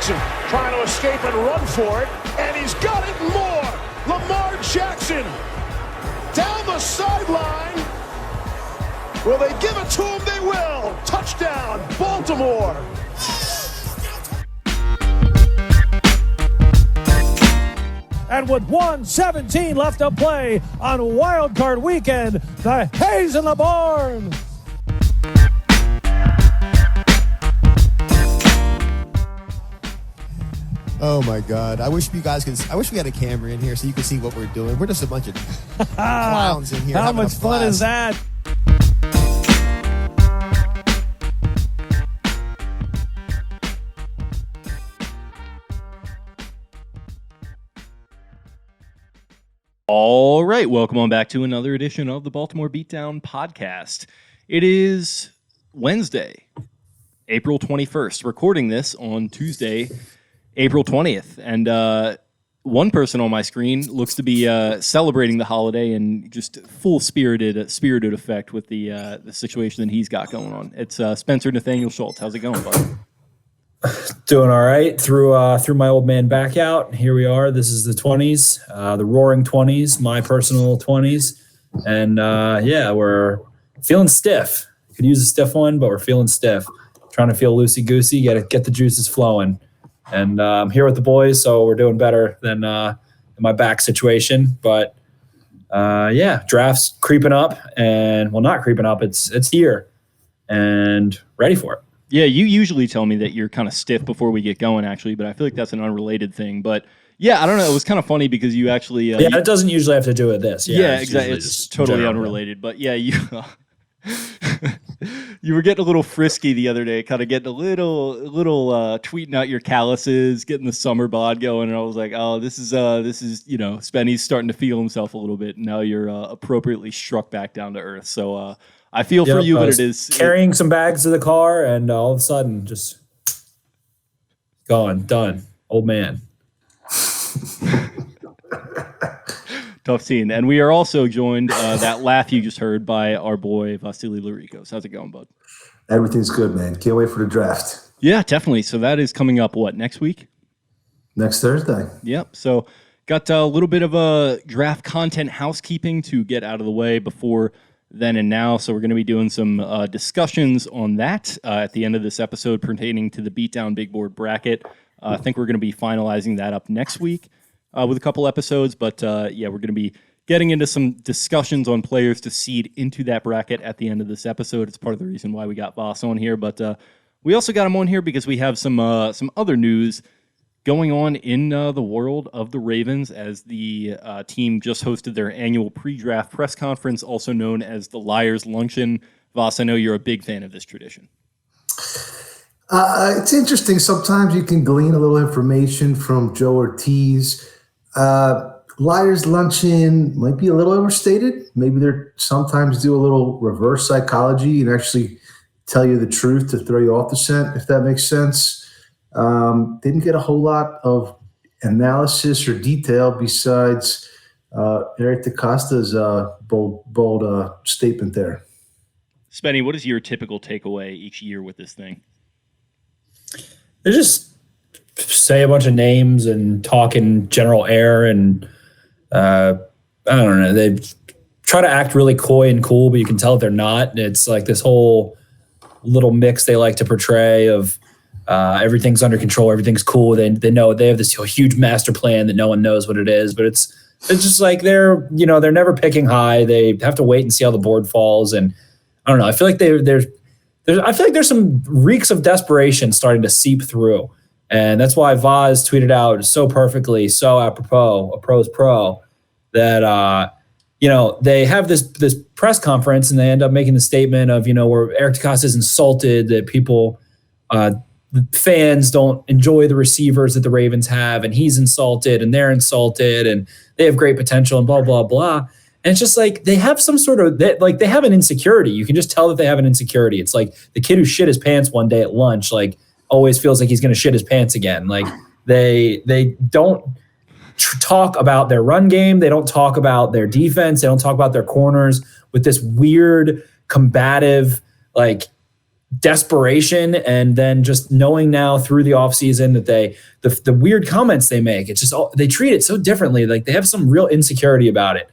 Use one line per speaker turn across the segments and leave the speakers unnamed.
Jackson trying to escape and run for it, and he's got it and more. Lamar Jackson down the sideline. Will they give it to him? They will. Touchdown, Baltimore.
And with 1:17 left to play on Wild Card Weekend, the Hayes in the barn.
Oh my God! I wish we had a camera in here so you could see what we're doing. We're just a bunch of clowns in here.
How much fun is that?
All right, welcome on back to another edition of the Baltimore Beatdown podcast. It is Wednesday, April 21st, recording this on Tuesday, April 20th. And one person on my screen looks to be celebrating the holiday in just full spirited effect with the situation that he's got going on. It's Spencer Nathaniel Schultz. How's it going, bud?
Doing all right. Threw my old man back out. Here we are. This is the 20s, the roaring 20s, my personal 20s. And we're feeling stiff. Could use a stiff one, but we're feeling stiff. Trying to feel loosey-goosey, get the juices flowing. And I'm here with the boys, so we're doing better than in my back situation. But draft's creeping up, and well, not creeping up. It's here, and ready for it.
Yeah, you usually tell me that you're kind of stiff before we get going, actually, but I feel like that's an unrelated thing. But yeah, I don't know. It was kind of funny because you actually
it doesn't usually have to do with this.
Yeah, exactly. It's totally unrelated. But yeah, you you were getting a little frisky the other day, kind of getting a little tweeting out your calluses, getting the summer bod going, and I was like, oh, this is Spenny's starting to feel himself a little bit. And now you're appropriately struck back down to earth. So I feel for you, but it is
carrying some bags to the car, and all of a sudden, just gone, done, old man.
Tough scene. And we are also joined, that laugh you just heard, by our boy Vasily Larikos. How's it going, bud?
Everything's good, man. Can't wait for the draft.
Yeah, definitely. So that is coming up, next week?
Next Thursday.
Yep. So got a little bit of a draft content housekeeping to get out of the way before then and now. So we're going to be doing some discussions on that at the end of this episode pertaining to the Beatdown Big Board bracket. I think we're going to be finalizing that up next week with a couple episodes. But we're going to be getting into some discussions on players to seed into that bracket at the end of this episode. It's part of the reason why we got Voss on here. But we also got him on here because we have some other news going on in the world of the Ravens, as the team just hosted their annual pre-draft press conference, also known as the Liars Luncheon. Voss, I know you're a big fan of this tradition.
It's interesting. Sometimes you can glean a little information from Joe Ortiz. Liars Luncheon might be a little overstated. Maybe they're sometimes do a little reverse psychology and actually tell you the truth to throw you off the scent, if that makes sense. Didn't get a whole lot of analysis or detail besides Eric DaCosta's bold statement there.
Spenny, what is your typical takeaway each year with this thing?
They just say a bunch of names and talk in general air, and I don't know. They try to act really coy and cool, but you can tell they're not. It's like this whole little mix they like to portray of everything's under control, everything's cool. They know they have this huge master plan that no one knows what it is, but it's just like they're never picking high. They have to wait and see how the board falls, and I don't know. I feel like there's some reeks of desperation starting to seep through, and that's why Vaz tweeted out so perfectly, so apropos, a pro's pro, that they have this press conference and they end up making the statement of where Eric DaCosta is insulted that people. The fans don't enjoy the receivers that the Ravens have, and he's insulted and they're insulted and they have great potential and blah, blah, blah. And it's just like they have some sort of, they have an insecurity. You can just tell that they have an insecurity. It's like the kid who shit his pants one day at lunch, like always feels like he's going to shit his pants again. Like they don't talk about their run game. They don't talk about their defense. They don't talk about their corners with this weird combative, like, desperation, and then just knowing now through the offseason that the weird comments they make, it's just they treat it so differently. Like they have some real insecurity about it.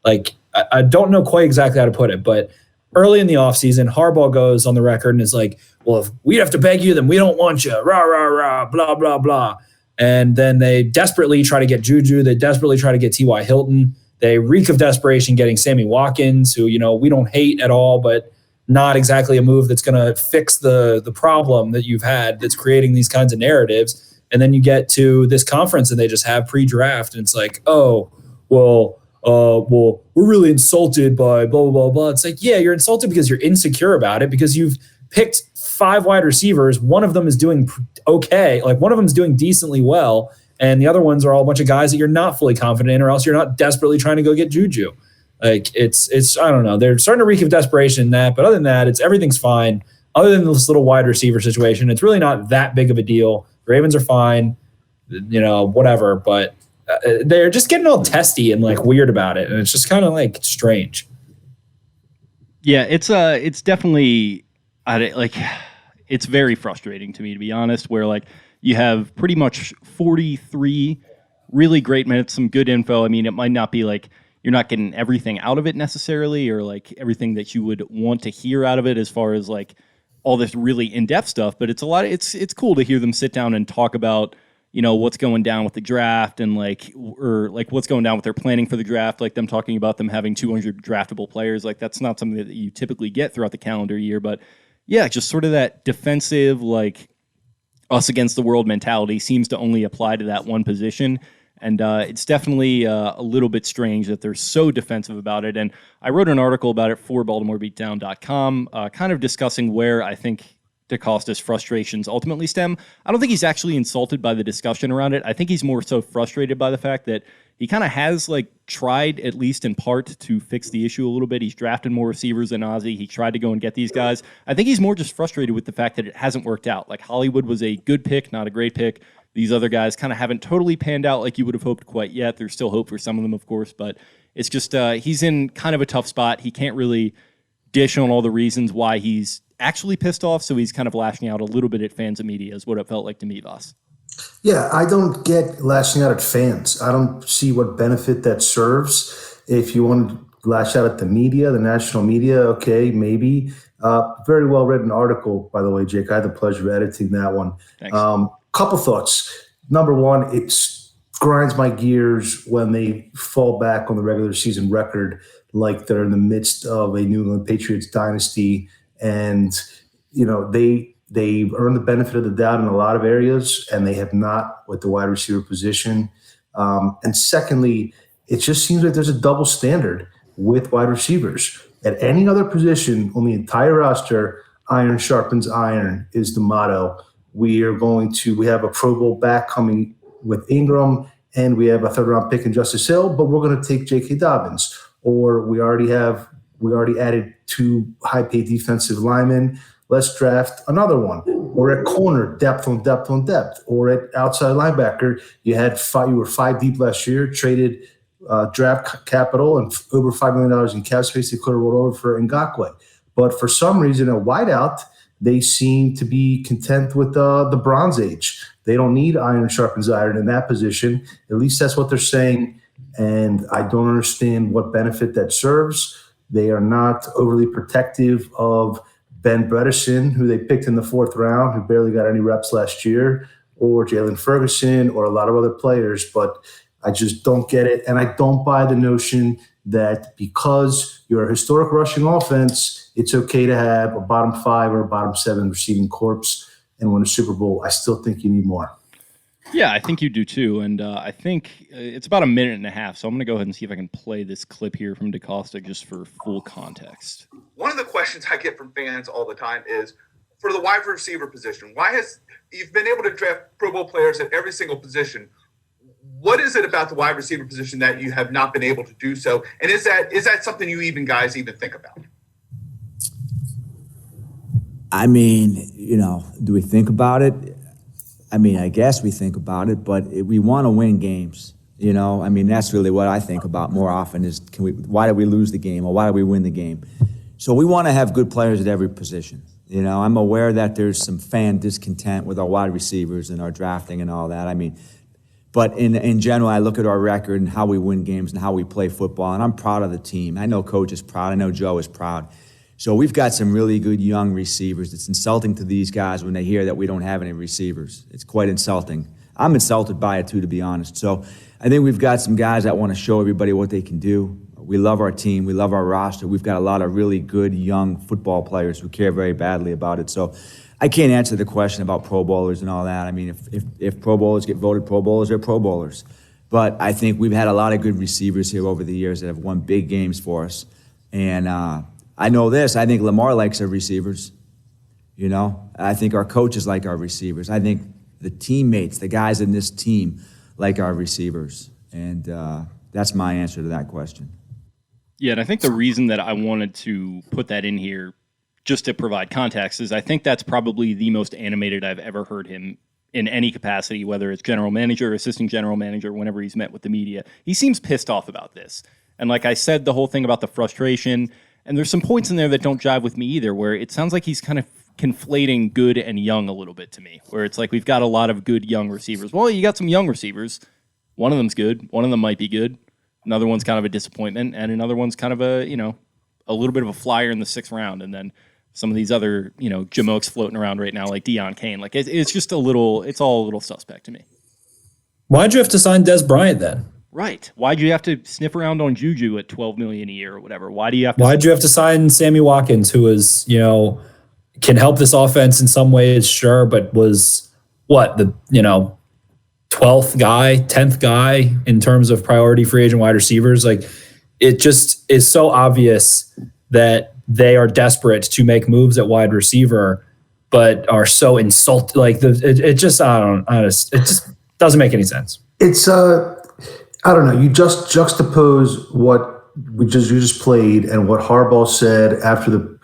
Like I don't know quite exactly how to put it, but early in the offseason, Harbaugh goes on the record and is like, well, if we have to beg you, then we don't want you, rah, rah, rah, blah, blah, blah. And then they desperately try to get Juju. They desperately try to get T.Y. Hilton. They reek of desperation getting Sammy Watkins, who, we don't hate at all, but not exactly a move that's going to fix the problem that you've had that's creating these kinds of narratives. And then you get to this conference and they just have pre-draft, and it's like, we're really insulted by blah, blah, blah, blah. It's like, yeah, you're insulted because you're insecure about it, because you've picked 5 wide receivers. One of them is doing okay. Like one of them is doing decently well. And the other ones are all a bunch of guys that you're not fully confident in, or else you're not desperately trying to go get Juju. Like it's I don't know. They're starting to reek of desperation in that. But other than that, everything's fine. Other than this little wide receiver situation, it's really not that big of a deal. Ravens are fine, whatever. But they're just getting all testy and like weird about it. And it's just kind of like strange.
Yeah, it's definitely it's very frustrating to me, to be honest, where like you have pretty much 43 really great minutes, some good info. I mean, it might not be like you're not getting everything out of it necessarily, or like everything that you would want to hear out of it as far as like all this really in-depth stuff, but it's it's cool to hear them sit down and talk about, what's going down with the draft and or what's going down with their planning for the draft, like them talking about them having 200 draftable players. Like that's not something that you typically get throughout the calendar year, but yeah, just sort of that defensive, like us against the world mentality seems to only apply to that one position. And it's definitely a little bit strange that they're so defensive about it. And I wrote an article about it for BaltimoreBeatdown.com, kind of discussing where I think DeCosta's frustrations ultimately stem. I don't think he's actually insulted by the discussion around it. I think he's more so frustrated by the fact that he kind of has tried, at least in part, to fix the issue a little bit. He's drafted more receivers than Ozzie. He tried to go and get these guys. I think he's more just frustrated with the fact that it hasn't worked out. Like Hollywood was a good pick, not a great pick. These other guys kind of haven't totally panned out like you would have hoped quite yet. There's still hope for some of them, of course, but it's just he's in kind of a tough spot. He can't really dish on all the reasons why he's actually pissed off, so he's kind of lashing out a little bit at fans and media is what it felt like to me, Voss.
Yeah, I don't get lashing out at fans. I don't see what benefit that serves. If you want to lash out at the media, the national media, okay, maybe. Very well written article, by the way, Jake. I had the pleasure of editing that one.
Thanks.
Couple thoughts. Number one, it grinds my gears when they fall back on the regular season record like they're in the midst of a New England Patriots dynasty, and they've earned the benefit of the doubt in a lot of areas, and they have not with the wide receiver position. And secondly, it just seems like there's a double standard with wide receivers. At any other position on the entire roster, iron sharpens iron is the motto. We have a Pro Bowl back coming with Ingram, and we have a 3rd-round pick in Justice Hill, but we're going to take J.K. Dobbins. Or we already added 2 high-paid defensive linemen. Let's draft another one. Or at corner, depth on depth on depth. Or at outside linebacker, you were 5 deep last year, traded draft capital and over $5 million in cap space. They could have rolled over for Ngakoue. But for some reason, a wideout, they seem to be content with the Bronze Age. They don't need iron sharpens iron in that position. At least that's what they're saying. And I don't understand what benefit that serves. They are not overly protective of Ben Bredesen, who they picked in the 4th round, who barely got any reps last year, or Jalen Ferguson, or a lot of other players. But I just don't get it. And I don't buy the notion that because you're a historic rushing offense, it's okay to have a bottom 5 or a bottom 7 receiving corpse and win a Super Bowl. I still think you need more.
Yeah, I think you do too. And I think it's about 1.5 minutes. So I'm going to go ahead and see if I can play this clip here from DeCosta just for full context.
One of the questions I get from fans all the time is for the wide receiver position. You've been able to draft Pro Bowl players at every single position. What is it about the wide receiver position that you have not been able to do so? And is that something you guys even think about?
I mean, do we think about it? I mean, I guess we think about it, but we want to win games. I mean, that's really what I think about more often is why did we lose the game or why did we win the game? So we want to have good players at every position. You know, I'm aware that there's some fan discontent with our wide receivers and our drafting and all that. I mean, but in general, I look at our record and how we win games and how we play football, and I'm proud of the team. I know Coach is proud. I know Joe is proud. So we've got some really good young receivers. It's insulting to these guys when they hear that we don't have any receivers. It's quite insulting. I'm insulted by it, too, to be honest. So I think we've got some guys that want to show everybody what they can do. We love our team. We love our roster. We've got a lot of really good young football players who care very badly about it. So I can't answer the question about Pro Bowlers and all that. I mean, if Pro Bowlers get voted Pro Bowlers, they're Pro Bowlers. But I think we've had a lot of good receivers here over the years that have won big games for us. And I know this. I think Lamar likes our receivers. You know, I think our coaches like our receivers. I think the teammates, the guys in this team, like our receivers. And that's my answer to that question.
Yeah, and I think the reason that I wanted to put that in here, just to provide context, is I think that's probably the most animated I've ever heard him in any capacity, whether it's general manager, assistant general manager, whenever he's met with the media. He seems pissed off about this. And like I said, the whole thing about the frustration, and there's some points in there that don't jive with me either, where it sounds like he's kind of conflating good and young a little bit to me, where it's like we've got a lot of good young receivers. Well, you got some young receivers. One of them's good. One of them might be good. Another one's kind of a disappointment, and another one's kind of a little bit of a flyer in the 6th round. And then some of these other, jamokes floating around right now, like Deion Kane. Like it's just it's all a little suspect to me.
Why'd you have to sign Des Bryant then?
Right. Why'd you have to sniff around on Juju at $12 million a year or whatever? Why'd you have to
sign Sammy Watkins, who is, can help this offense in some ways, sure, but was the 12th guy, 10th guy in terms of priority free agent wide receivers? Like, it just is so obvious that they are desperate to make moves at wide receiver, but are so insulted. Like, it just doesn't make any sense.
It's I don't know. You just juxtapose what you just played and what Harbaugh said after the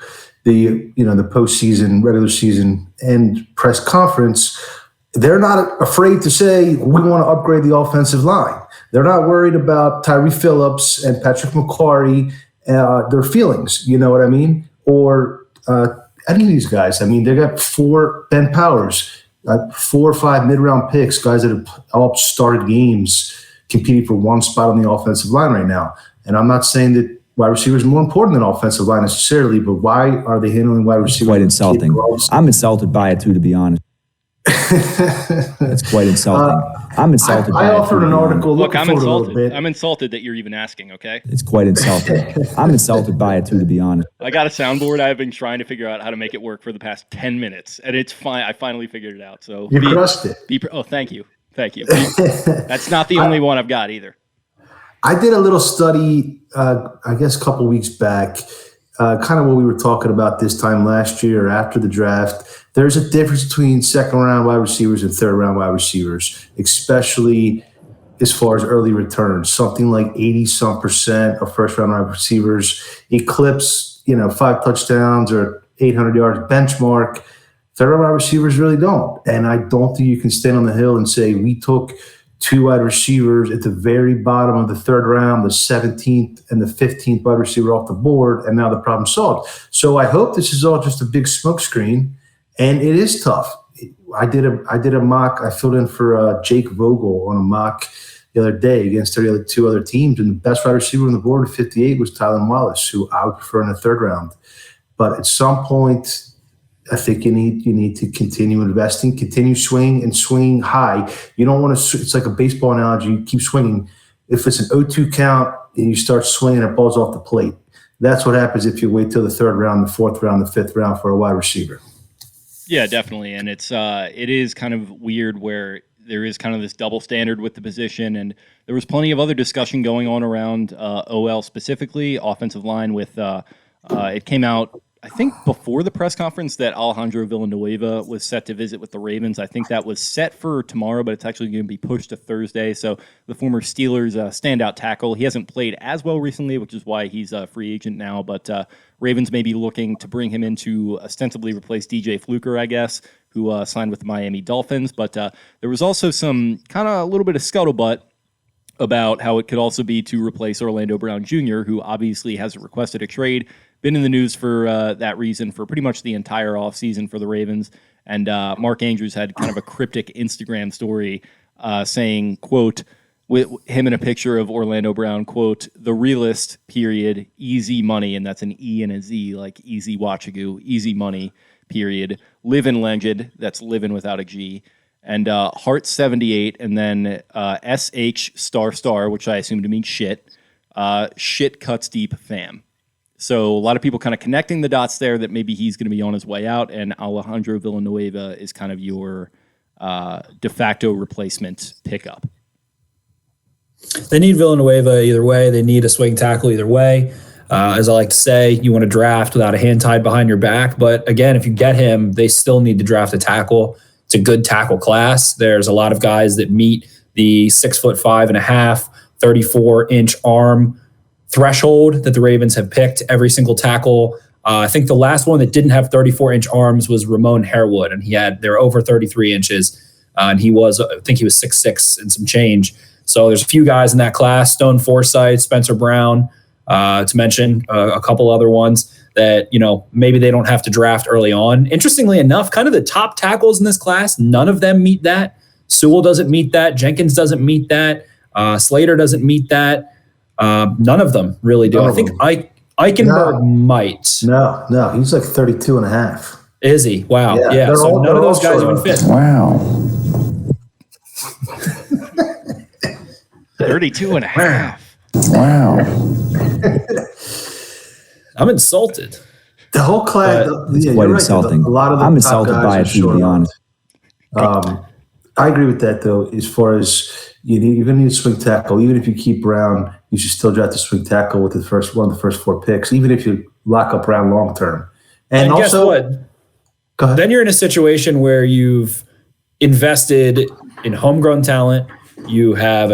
postseason, regular season, and press conference. They're not afraid to say we want to upgrade the offensive line. They're not worried about Tyree Phillips and Patrick McQuarrie, their feelings. You know what I mean? Or any of these guys. I mean, they got 4 Ben Powers, 4 or 5 mid-round picks, guys that have all started games, competing for one spot on the offensive line right now. And I'm not saying that wide receivers are more important than offensive line necessarily, but why are they handling wide receivers?
It's quite insulting. I'm insulted by it too, to be honest. It's quite insulting. I'm insulted by it.
I offered an article.
Look, I'm insulted. I'm insulted that you're even asking, okay?
It's quite insulting. I'm insulted by it too, to be honest.
I got a soundboard. I've been trying to figure out how to make it work for the past 10 minutes, and it's fine. I finally figured it out. So
you crushed it.
Oh, thank you. Thank you. That's not the only one I've got either.
I did a little study, I guess a couple weeks back, kind of what we were talking about this time last year or after the draft. There's a difference between 2nd-round wide receivers and 3rd-round wide receivers, especially as far as early returns. Something like 80-some% of first-round wide receivers eclipse, 5 touchdowns or 800 yards benchmark. 3rd-round wide receivers really don't. And I don't think you can stand on the hill and say we took 2 wide receivers at the very bottom of the 3rd round, the 17th and the 15th wide receiver off the board, and now the problem's solved. So I hope this is all just a big smokescreen, and it is tough. I did a mock. I filled in for Jake Vogel on a mock the other day against 2 other teams, and the best wide receiver on the board at 58 was Tylan Wallace, who I would prefer in the 3rd round. But at some point, I think you need to continue investing, continue swing and swing high. You don't want to. It's like a baseball analogy. You keep swinging. If it's an 0-2 count and you start swinging, it balls off the plate. That's what happens if you wait till the 3rd round, the 4th round, the 5th round for a wide receiver.
Yeah, definitely, and it is kind of weird where there is kind of this double standard with the position, and there was plenty of other discussion going on around OL specifically, offensive line. With it came out, I think, before the press conference that Alejandro Villanueva was set to visit with the Ravens. I think that was set for tomorrow, but it's actually going to be pushed to Thursday. So the former Steelers standout tackle, he hasn't played as well recently, which is why he's a free agent now. But Ravens may be looking to bring him in to ostensibly replace DJ Fluker, I guess, who signed with the Miami Dolphins. But there was also some kind of a little bit of scuttlebutt about how it could also be to replace Orlando Brown Jr., who obviously hasn't requested a trade. been in the news for that reason for pretty much the entire offseason for the Ravens. And Mark Andrews had kind of a cryptic Instagram story saying, quote, with him in a picture of Orlando Brown, quote, "The realist, period, easy money," and that's an E and a Z, like easy watchagoo, easy money, period, livin' legend, that's living without a G, and Heart 78, and then SH ***, which I assume to mean shit, shit cuts deep fam. So a lot of people kind of connecting the dots there that maybe he's going to be on his way out, and Alejandro Villanueva is kind of your de facto replacement pickup.
They need Villanueva either way. They need a swing tackle either way. As I like to say, you want to draft without a hand tied behind your back. But again, if you get him, they still need to draft a tackle. It's a good tackle class. There's a lot of guys that meet the 6'5.5", 34-inch arm threshold that the Ravens have picked every single tackle. I think the last one that didn't have 34-inch arms was Ramon Harewood, and they're over 33 inches. And he was 6'6" and some change. So there's a few guys in that class, Stone Forsythe, Spencer Brown, to mention a couple other ones that, maybe they don't have to draft early on. Interestingly enough, kind of the top tackles in this class, none of them meet that. Sewell doesn't meet that. Jenkins doesn't meet that. Slater doesn't meet that. None of them really do. I think Eichenberg might.
No, he's like 32 and a half.
Is he? Wow. Yeah. So none of those guys even fit.
Wow.
32 and a half.
Wow.
I'm insulted.
The whole class,
it's quite insulting.
A lot of
I'm insulted by it, to be honest.
I agree with that, though, as far as you're going to need a swing tackle. Even if you keep Brown, you should still draft a swing tackle with one of the first 4 picks, even if you lock up Brown long term. And also,
guess what?
Go ahead.
Then you're in a situation where you've invested in homegrown talent. You have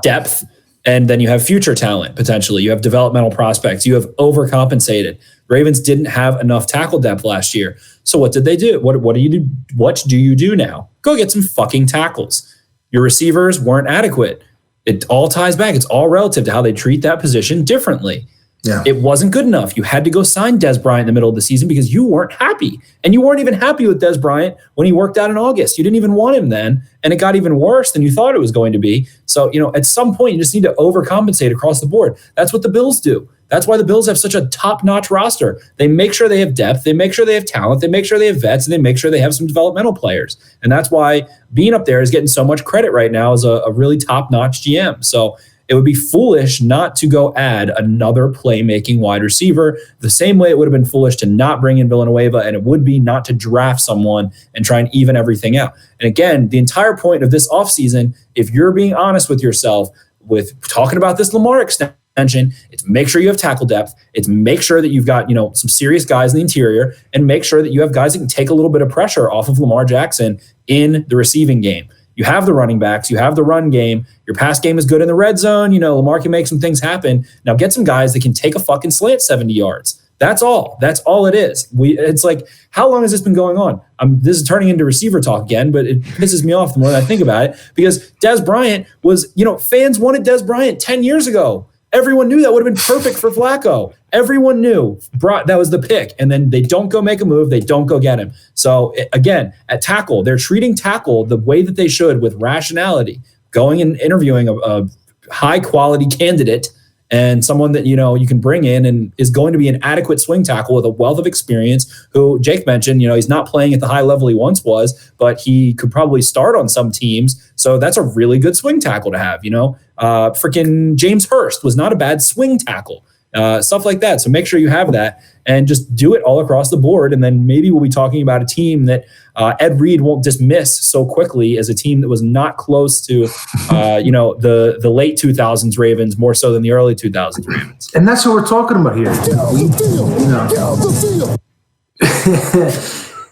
depth, and then you have future talent potentially. You have developmental prospects. You have overcompensated. Ravens didn't have enough tackle depth last year. So what did they do? What do you do? What do you do now? Go get some fucking tackles. Your receivers weren't adequate. It all ties back. It's all relative to how they treat that position differently.
Yeah.
It wasn't good enough. You had to go sign Des Bryant in the middle of the season because you weren't happy. And you weren't even happy with Des Bryant when he worked out in August. You didn't even want him then. And it got even worse than you thought it was going to be. So, at some point, you just need to overcompensate across the board. That's what the Bills do. That's why the Bills have such a top-notch roster. They make sure they have depth. They make sure they have talent. They make sure they have vets. And they make sure they have some developmental players. And that's why being up there is getting so much credit right now as a really top-notch GM. So it would be foolish not to go add another playmaking wide receiver the same way it would have been foolish to not bring in Villanueva, and it would be not to draft someone and try and even everything out. And again, the entire point of this offseason, if you're being honest with yourself with talking about this Lamar extension, it's make sure you have tackle depth. It's make sure that you've got, some serious guys in the interior, and make sure that you have guys that can take a little bit of pressure off of Lamar Jackson in the receiving game. You have the running backs. You have the run game. Your pass game is good in the red zone. Lamar can make some things happen. Now get some guys that can take a fucking slant 70 yards. That's all. That's all it is. It's like, how long has this been going on? This is turning into receiver talk again, but it pisses me off the more that I think about it, because Des Bryant was, fans wanted Des Bryant 10 years ago. Everyone knew that would have been perfect for Flacco. Everyone knew that was the pick. And then they don't go make a move. They don't go get him. So again, at tackle, they're treating tackle the way that they should, with rationality, going and interviewing a high quality candidate and someone that, you can bring in and is going to be an adequate swing tackle with a wealth of experience, who Jake mentioned, he's not playing at the high level he once was, but he could probably start on some teams. So that's a really good swing tackle to have, freaking James Hurst was not a bad swing tackle, stuff like that. So make sure you have that and just do it all across the board. And then maybe we'll be talking about a team that Ed Reed won't dismiss so quickly as a team that was not close to, the late 2000s Ravens, more so than the early 2000s Ravens.
And that's what we're talking about here.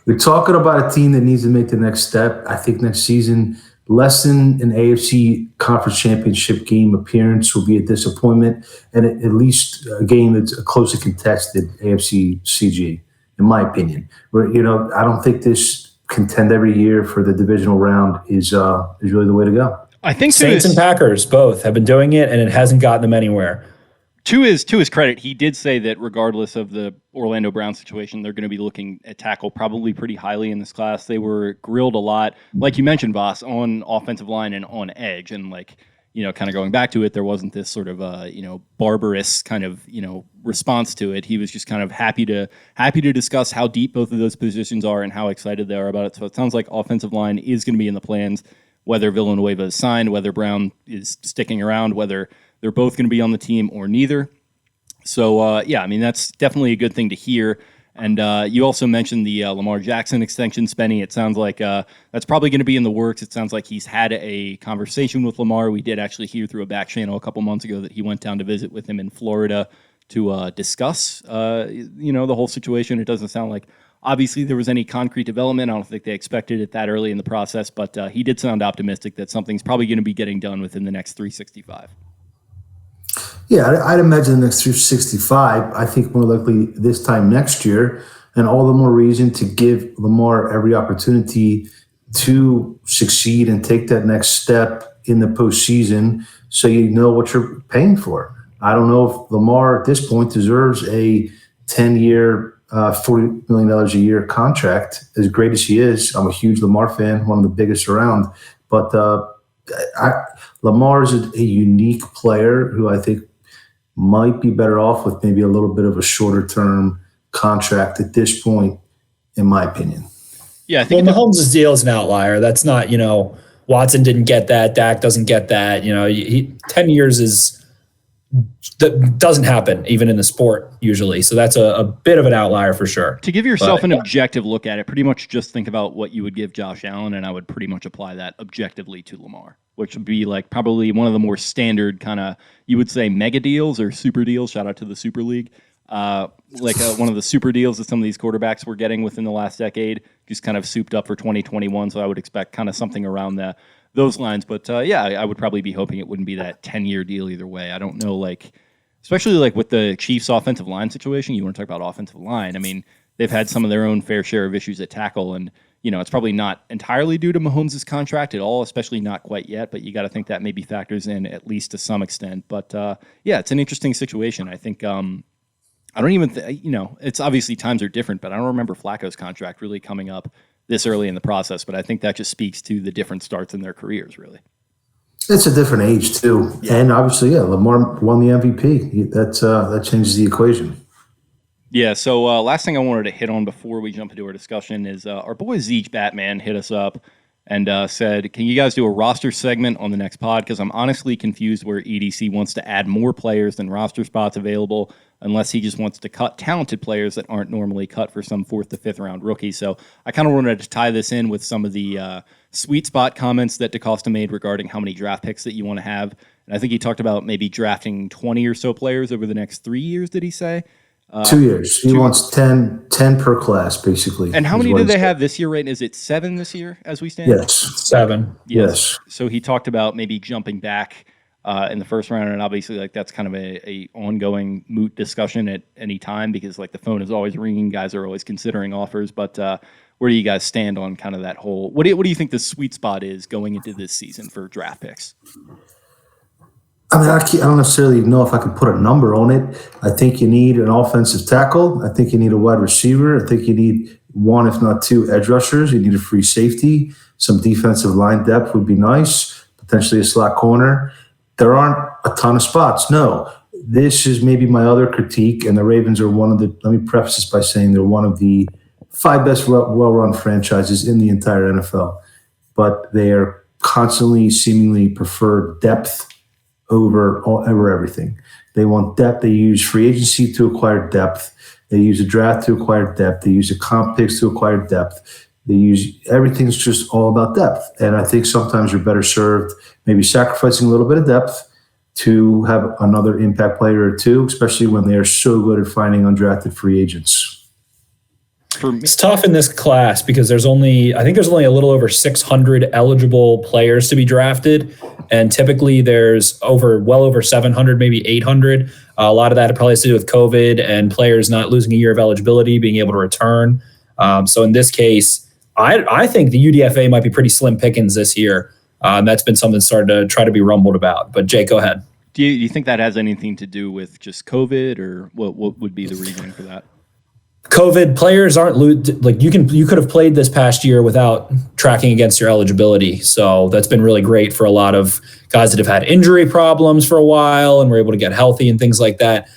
We're talking about a team that needs to make the next step. I think next season, less than an AFC Conference Championship game appearance will be a disappointment, and at least a game that's a closely contested AFC CG, in my opinion. Where I don't think this contend every year for the divisional round is really the way to go.
I think
Saints and Packers both have been doing it, and it hasn't gotten them anywhere.
To his credit, he did say that regardless of the Orlando Brown situation, they're going to be looking at tackle probably pretty highly in this class. They were grilled a lot, like you mentioned, Voss, on offensive line and on edge. And like, kind of going back to it, there wasn't this sort of, barbarous kind of, response to it. He was just kind of happy to discuss how deep both of those positions are and how excited they are about it. So it sounds like offensive line is going to be in the plans, whether Villanueva is signed, whether Brown is sticking around, whether they're both going to be on the team or neither. So, that's definitely a good thing to hear. And you also mentioned the Lamar Jackson extension, Spenny. It sounds like that's probably going to be in the works. It sounds like he's had a conversation with Lamar. We did actually hear through a back channel a couple months ago that he went down to visit with him in Florida to discuss, the whole situation. It doesn't sound like, obviously, there was any concrete development. I don't think they expected it that early in the process, but he did sound optimistic that something's probably going to be getting done within the next 365.
Yeah, I'd imagine the next 365. I think more likely this time next year, and all the more reason to give Lamar every opportunity to succeed and take that next step in the postseason, so you know what you're paying for. I don't know if Lamar at this point deserves a 10-year, $40 million a year contract. As great as he is, I'm a huge Lamar fan, one of the biggest around. But Lamar is a unique player who I think might be better off with maybe a little bit of a shorter term contract at this point, in my opinion.
Yeah, I think
Mahomes' deal is an outlier. That's not, Watson didn't get that. Dak doesn't get that. 10 years that doesn't happen even in the sport usually. So that's a bit of an outlier for sure.
To give yourself an objective look at it, pretty much just think about what you would give Josh Allen, and I would pretty much apply that objectively to Lamar, which would be like probably one of the more standard kind of, you would say, mega deals or super deals. Shout out to the Super League. One of the super deals that some of these quarterbacks were getting within the last decade, just kind of souped up for 2021. So I would expect kind of something around those lines. But I would probably be hoping it wouldn't be that 10-year deal either way. I don't know, especially with the Chiefs' offensive line situation. You want to talk about offensive line. I mean, they've had some of their own fair share of issues at tackle, and it's probably not entirely due to Mahomes' contract at all, especially not quite yet, but you got to think that maybe factors in at least to some extent. But it's an interesting situation. I think I don't even it's obviously times are different, but I don't remember Flacco's contract really coming up this early in the process, but I think that just speaks to the different starts in their careers, really.
It's a different age too. Yeah. And obviously, Lamar won the MVP. That changes the equation.
Yeah, so last thing I wanted to hit on before we jump into our discussion is our boy Zeech Batman hit us up and said, can you guys do a roster segment on the next pod? Because I'm honestly confused where EDC wants to add more players than roster spots available, unless he just wants to cut talented players that aren't normally cut for some 4th to 5th round rookie. So I kind of wanted to tie this in with some of the sweet spot comments that DaCosta made regarding how many draft picks that you want to have. And I think he talked about maybe drafting 20 or so players over the next 3 years, did he say?
2 years. He wants 10 per class, basically.
And how many did they have this year, right? Is it 7 this year as we stand?
Yes.
7.
Yes.
So he talked about maybe jumping back in the first round, and obviously that's kind of a ongoing moot discussion at any time because the phone is always ringing, guys are always considering offers. But where do you guys stand on kind of that whole? What do you think the sweet spot is going into this season for draft picks?
I mean, I don't necessarily know if I can put a number on it. I think you need an offensive tackle. I think you need a wide receiver. I think you need 1, if not 2, edge rushers. You need a free safety. Some defensive line depth would be nice. Potentially a slot corner. There aren't a ton of spots. No, this is maybe my other critique, and the Ravens are one of the, let me preface this by saying they're one of the 5 best well-run franchises in the entire NFL. But they are constantly seemingly prefer depth over everything. They want depth. They use free agency to acquire depth. They use a draft to acquire depth. They use a comp picks to acquire depth. They use everything's just all about depth. And I think sometimes you're better served maybe sacrificing a little bit of depth to have another impact player or two, especially when they are so good at finding undrafted free agents.
It's tough in this class because there's only a little over 600 eligible players to be drafted. And typically there's well over 700, maybe 800. A lot of that probably has to do with COVID and players not losing a year of eligibility, being able to return. So in this case, I think the UDFA might be pretty slim pickings this year. That's been something started to try to be rumbled about. But Jake, go ahead.
Do you think that has anything to do with just COVID, or what would be the reasoning for that?
COVID players aren't like you could have played this past year without tracking against your eligibility. So that's been really great for a lot of guys that have had injury problems for a while and were able to get healthy and things like that.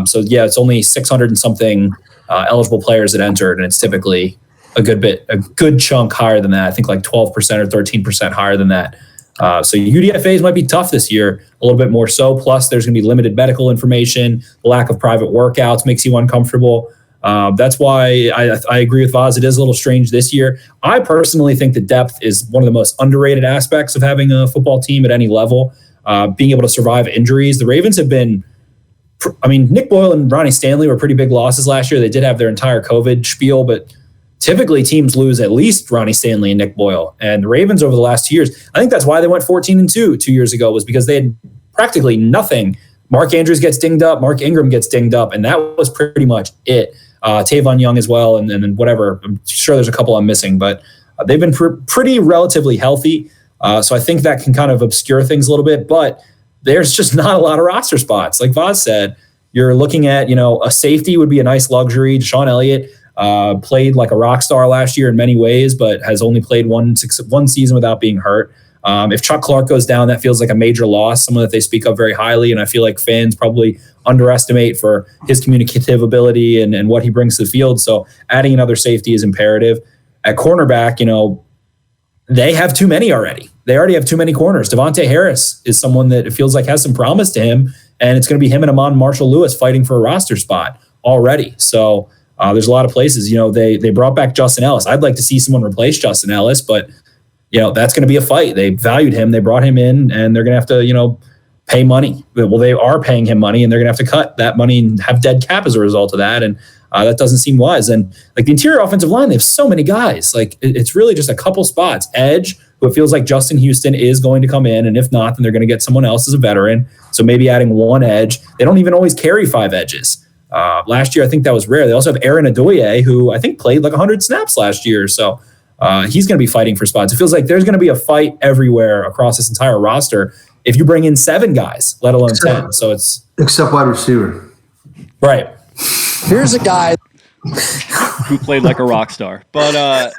So yeah, it's only 600 and something eligible players that entered, and it's typically a good chunk higher than that. I think like 12% or 13% higher than that. So UDFAs might be tough this year, a little bit more so. Plus, there's going to be limited medical information. The lack of private workouts makes you uncomfortable. That's why I agree with Voz. It is a little strange this year. I personally think the depth is one of the most underrated aspects of having a football team at any level. Being able to survive injuries. The Ravens have been, Nick Boyle and Ronnie Stanley were pretty big losses last year. They did have their entire COVID spiel, but typically teams lose at least Ronnie Stanley and Nick Boyle. And the Ravens over the last 2 years, I think that's why they went 14-2 2 years ago, was because they had practically nothing. Mark Andrews gets dinged up, Mark Ingram gets dinged up, and that was pretty much it. Tavon Young as well, and then whatever. I'm sure there's a couple I'm missing, but they've been pretty relatively healthy. So I think that can kind of obscure things a little bit, but there's just not a lot of roster spots. Like Voz said, you're looking at, a safety would be a nice luxury. Deshaun Elliott played like a rock star last year in many ways, but has only played one season without being hurt. If Chuck Clark goes down, that feels like a major loss, someone that they speak of very highly, and I feel like fans probably underestimate for his communicative ability and what he brings to the field. So adding another safety is imperative. At cornerback, they have too many already. They already have too many corners. Devontae Harris is someone that it feels like has some promise to him, and it's going to be him and Amon Marshall-Lewis fighting for a roster spot already. So there's a lot of places. They brought back Justin Ellis. I'd like to see someone replace Justin Ellis, but that's going to be a fight. They valued him. They brought him in, and they're going to have to, pay money. Well, they are paying him money, and they're going to have to cut that money and have dead cap as a result of that. And that doesn't seem wise. And like the interior offensive line, they have so many guys. Like it's really just a couple spots. Edge, who it feels like Justin Houston is going to come in, and if not, then they're going to get someone else as a veteran. So maybe adding one edge. They don't even always carry 5 edges. Last year, I think that was rare. They also have Aaron Adoye, who I think played like 100 snaps last year. So he's going to be fighting for spots. It feels like there's going to be a fight everywhere across this entire roster if you bring in 7 guys, let alone 10. So it's
except wide receiver.
Right.
Here's a guy
who played like a rock star. But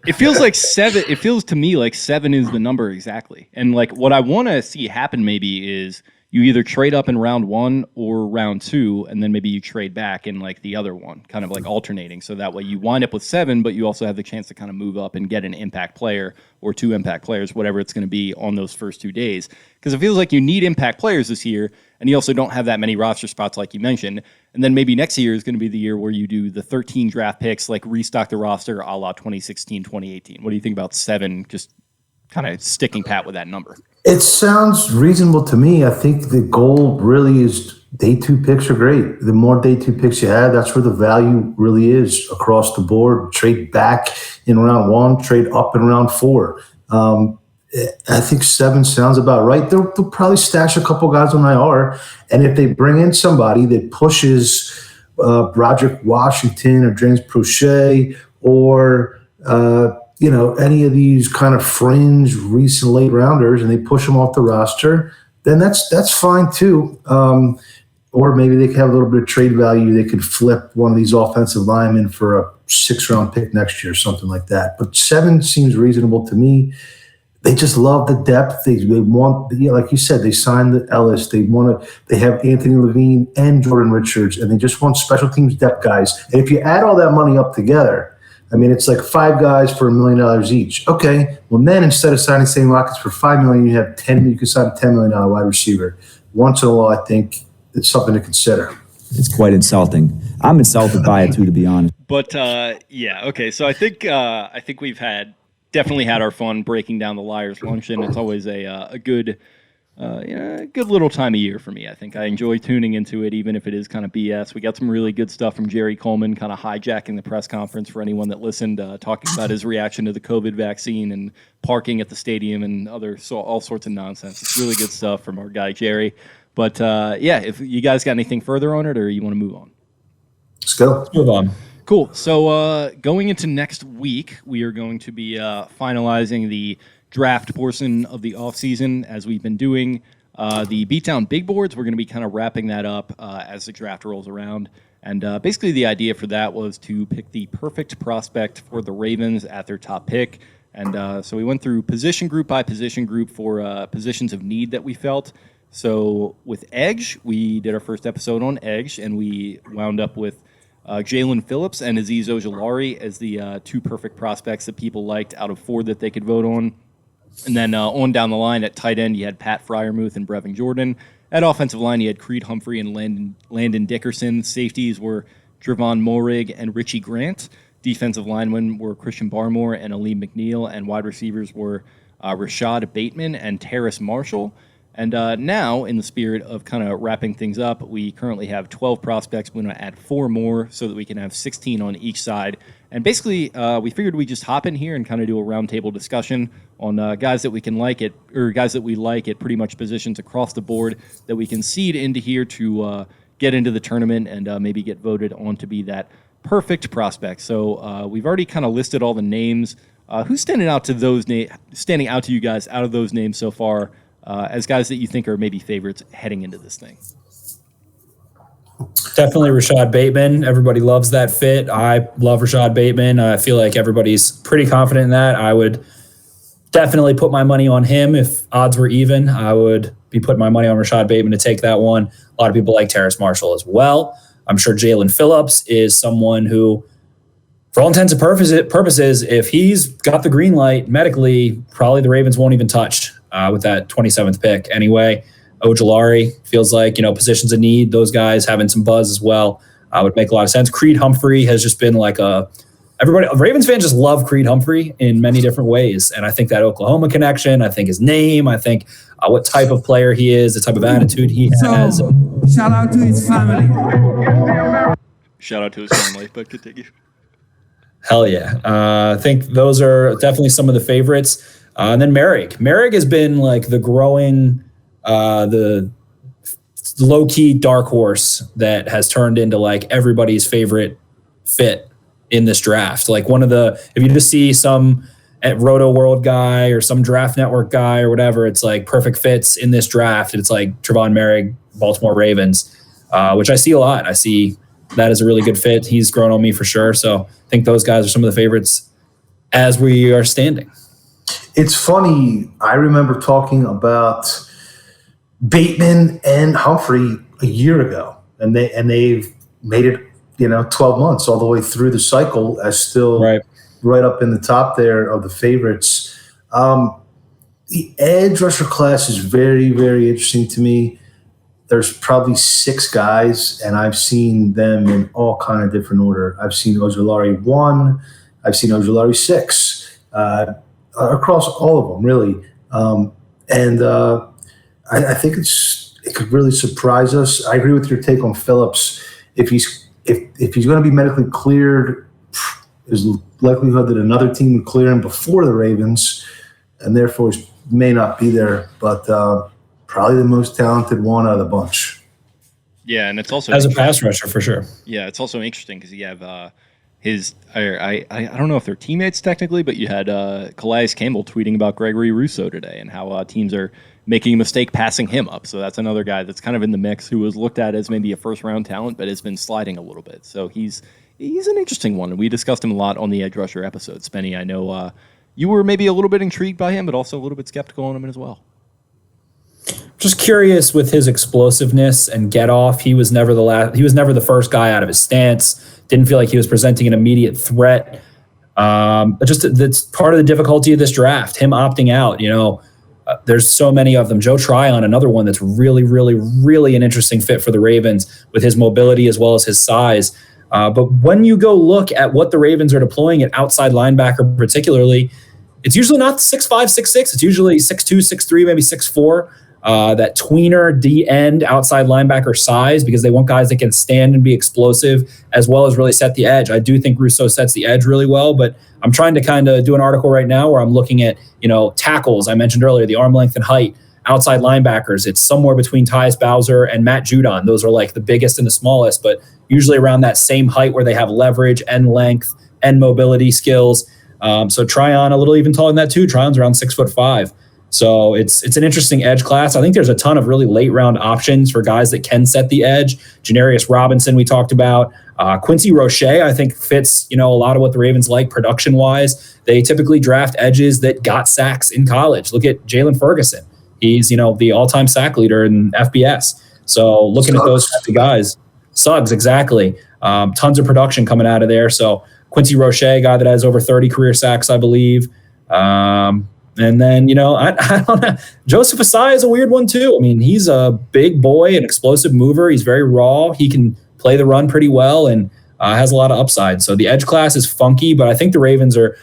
it feels like 7. It feels to me like 7 is the number exactly. And like what I want to see happen maybe is you either trade up in round 1 or round 2, and then maybe you trade back in like the other one, kind of like alternating. So that way you wind up with 7, but you also have the chance to kind of move up and get an impact player or 2 impact players, whatever it's going to be on those first 2 days. Because it feels like you need impact players this year, and you also don't have that many roster spots like you mentioned. And then maybe next year is going to be the year where you do the 13 draft picks, like restock the roster a la 2016, 2018. What do you think about 7 just kind of sticking pat with that number?
It sounds reasonable to me. I think the goal really is day 2 picks are great. The more day 2 picks you have, that's where the value really is across the board. Trade back in round 1, trade up in round 4. I think 7 sounds about right. They'll probably stash a couple guys on IR, and if they bring in somebody that pushes Broderick Washington or James Prochet or any of these kind of fringe recent late rounders, and they push them off the roster, then that's fine too. Or maybe they could have a little bit of trade value. They could flip one of these offensive linemen for a 6th-round pick next year, something like that. But 7 seems reasonable to me. They just love the depth. They want, like you said, they signed the Ellis. They have Anthony Levine and Jordan Richards, and they just want special teams depth guys. And if you add all that money up together, it's like 5 guys for $1 million each. Okay, well then instead of signing Sammy Watkins for $5 million, you have 10. You can sign a $10 million wide receiver. Once in a while, I think it's something to consider.
It's quite insulting. I'm insulted by it too, to be honest.
But okay. So I think we've definitely had our fun breaking down the Liars Luncheon. It's always a good. Good little time of year for me. I think I enjoy tuning into it, even if it is kind of BS. We got some really good stuff from Jerry Coleman, kind of hijacking the press conference for anyone that listened, talking about his reaction to the COVID vaccine and parking at the stadium and all sorts of nonsense. It's really good stuff from our guy Jerry. But if you guys got anything further on it, or you want to move on?
Let's go.
Move on.
Cool. So going into next week, we are going to be finalizing the draft portion of the offseason, as we've been doing. The Beatdown Big Boards, we're going to be kind of wrapping that up as the draft rolls around. And basically the idea for that was to pick the perfect prospect for the Ravens at their top pick. And so we went through position group by position group for positions of need that we felt. So with Edge, we did our first episode on Edge, and we wound up with Jalen Phillips and Azeez Ojulari as the two perfect prospects that people liked out of 4 that they could vote on. And then on down the line at tight end, you had Pat Freiermuth and Brevin Jordan. At offensive line, you had Creed Humphrey and Landon Dickerson. Safeties were Trevon Moehrig and Richie Grant. Defensive linemen were Christian Barmore and Aleem McNeil. And wide receivers were Rashad Bateman and Terrace Marshall. And now, in the spirit of kind of wrapping things up, we currently have 12 prospects. We're going to add 4 more so that we can have 16 on each side. And basically, we figured we'd just hop in here and kind of do a roundtable discussion on guys that we can like it, or guys that we like at pretty much positions across the board that we can seed into here to get into the tournament and maybe get voted on to be that perfect prospect. So we've already kind of listed all the names. Who's standing out to you guys out of those names so far? As guys that you think are maybe favorites heading into this thing?
Definitely Rashad Bateman. Everybody loves that fit. I love Rashad Bateman. I feel like everybody's pretty confident in that. I would definitely put my money on him. If odds were even, I would be putting my money on Rashad Bateman to take that one. A lot of people like Terrace Marshall as well. I'm sure Jalen Phillips is someone who, for all intents and purposes, if he's got the green light medically, probably the Ravens won't even touch with that 27th pick anyway. Ojulari feels like, positions of need, those guys having some buzz as well would make a lot of sense. Creed Humphrey has just been like Ravens fans just love Creed Humphrey in many different ways. And I think that Oklahoma connection, I think his name, I think what type of player he is, the type of attitude he has.
Shout out to his family.
Shout out to his family, but continue.
Hell yeah. I think those are definitely some of the favorites. And then Merrick. Merrick has been like the growing, the low-key dark horse that has turned into like everybody's favorite fit in this draft. Like if you just see some at Roto World guy or some Draft Network guy or whatever, it's like perfect fits in this draft. It's like Trevon Merrick, Baltimore Ravens, which I see a lot. I see that is a really good fit. He's grown on me for sure. So I think those guys are some of the favorites as we are standing.
It's funny. I remember talking about Bateman and Humphrey a year ago, and they've made it, 12 months all the way through the cycle as still right up in the top there of the favorites. The edge rusher class is very, very interesting to me. There's probably 6 guys, and I've seen them in all kind of different order. I've seen Ojulari 1. I've seen Ojulari 6. Across all of them, really. I think it could really surprise us. I agree with your take on Phillips. If he's going to be medically cleared, there's likelihood that another team would clear him before the Ravens, and therefore he may not be there. But probably the most talented one out of the bunch.
Yeah, and it's also
as a pass rusher for sure.
Yeah, it's also interesting because you have I don't know if they're teammates technically, but you had Calais Campbell tweeting about Gregory Russo today and how teams are making a mistake passing him up. So that's another guy that's kind of in the mix who was looked at as maybe a first-round talent, but has been sliding a little bit. So he's an interesting one. We discussed him a lot on the Edge Rusher episode. Spenny, I know you were maybe a little bit intrigued by him, but also a little bit skeptical on him as well.
Just curious with his explosiveness and get off. He was never the first guy out of his stance. Didn't feel like he was presenting an immediate threat. That's part of the difficulty of this draft. Him opting out. There's so many of them. Joe Trion, another one that's really, really, really an interesting fit for the Ravens with his mobility as well as his size. But when you go look at what the Ravens are deploying at outside linebacker, particularly, it's usually not 6'5", 6'6". It's usually 6'2", 6'3", maybe 6'4". That tweener D-end outside linebacker size, because they want guys that can stand and be explosive as well as really set the edge. I do think Russo sets the edge really well, but I'm trying to kind of do an article right now where I'm looking at, tackles. I mentioned earlier, the arm length and height. Outside linebackers, it's somewhere between Tyus Bowser and Matt Judon. Those are like the biggest and the smallest, but usually around that same height where they have leverage and length and mobility skills. So Trion a little even taller than that too. Trion's around 6'5". So it's an interesting edge class. I think there's a ton of really late round options for guys that can set the edge. Janarius Robinson, we talked about. Quincy Roche, I think fits, a lot of what the Ravens like production wise. They typically draft edges that got sacks in college. Look at Jalen Ferguson. He's, the all-time sack leader in FBS. So looking at those types of guys, Suggs, exactly. Tons of production coming out of there. So Quincy Roche, a guy that has over 30 career sacks, I believe. And then, I don't know. Joseph Asai is a weird one too. I mean, he's a big boy, an explosive mover. He's very raw. He can play the run pretty well and has a lot of upside. So the edge class is funky, but I think the Ravens are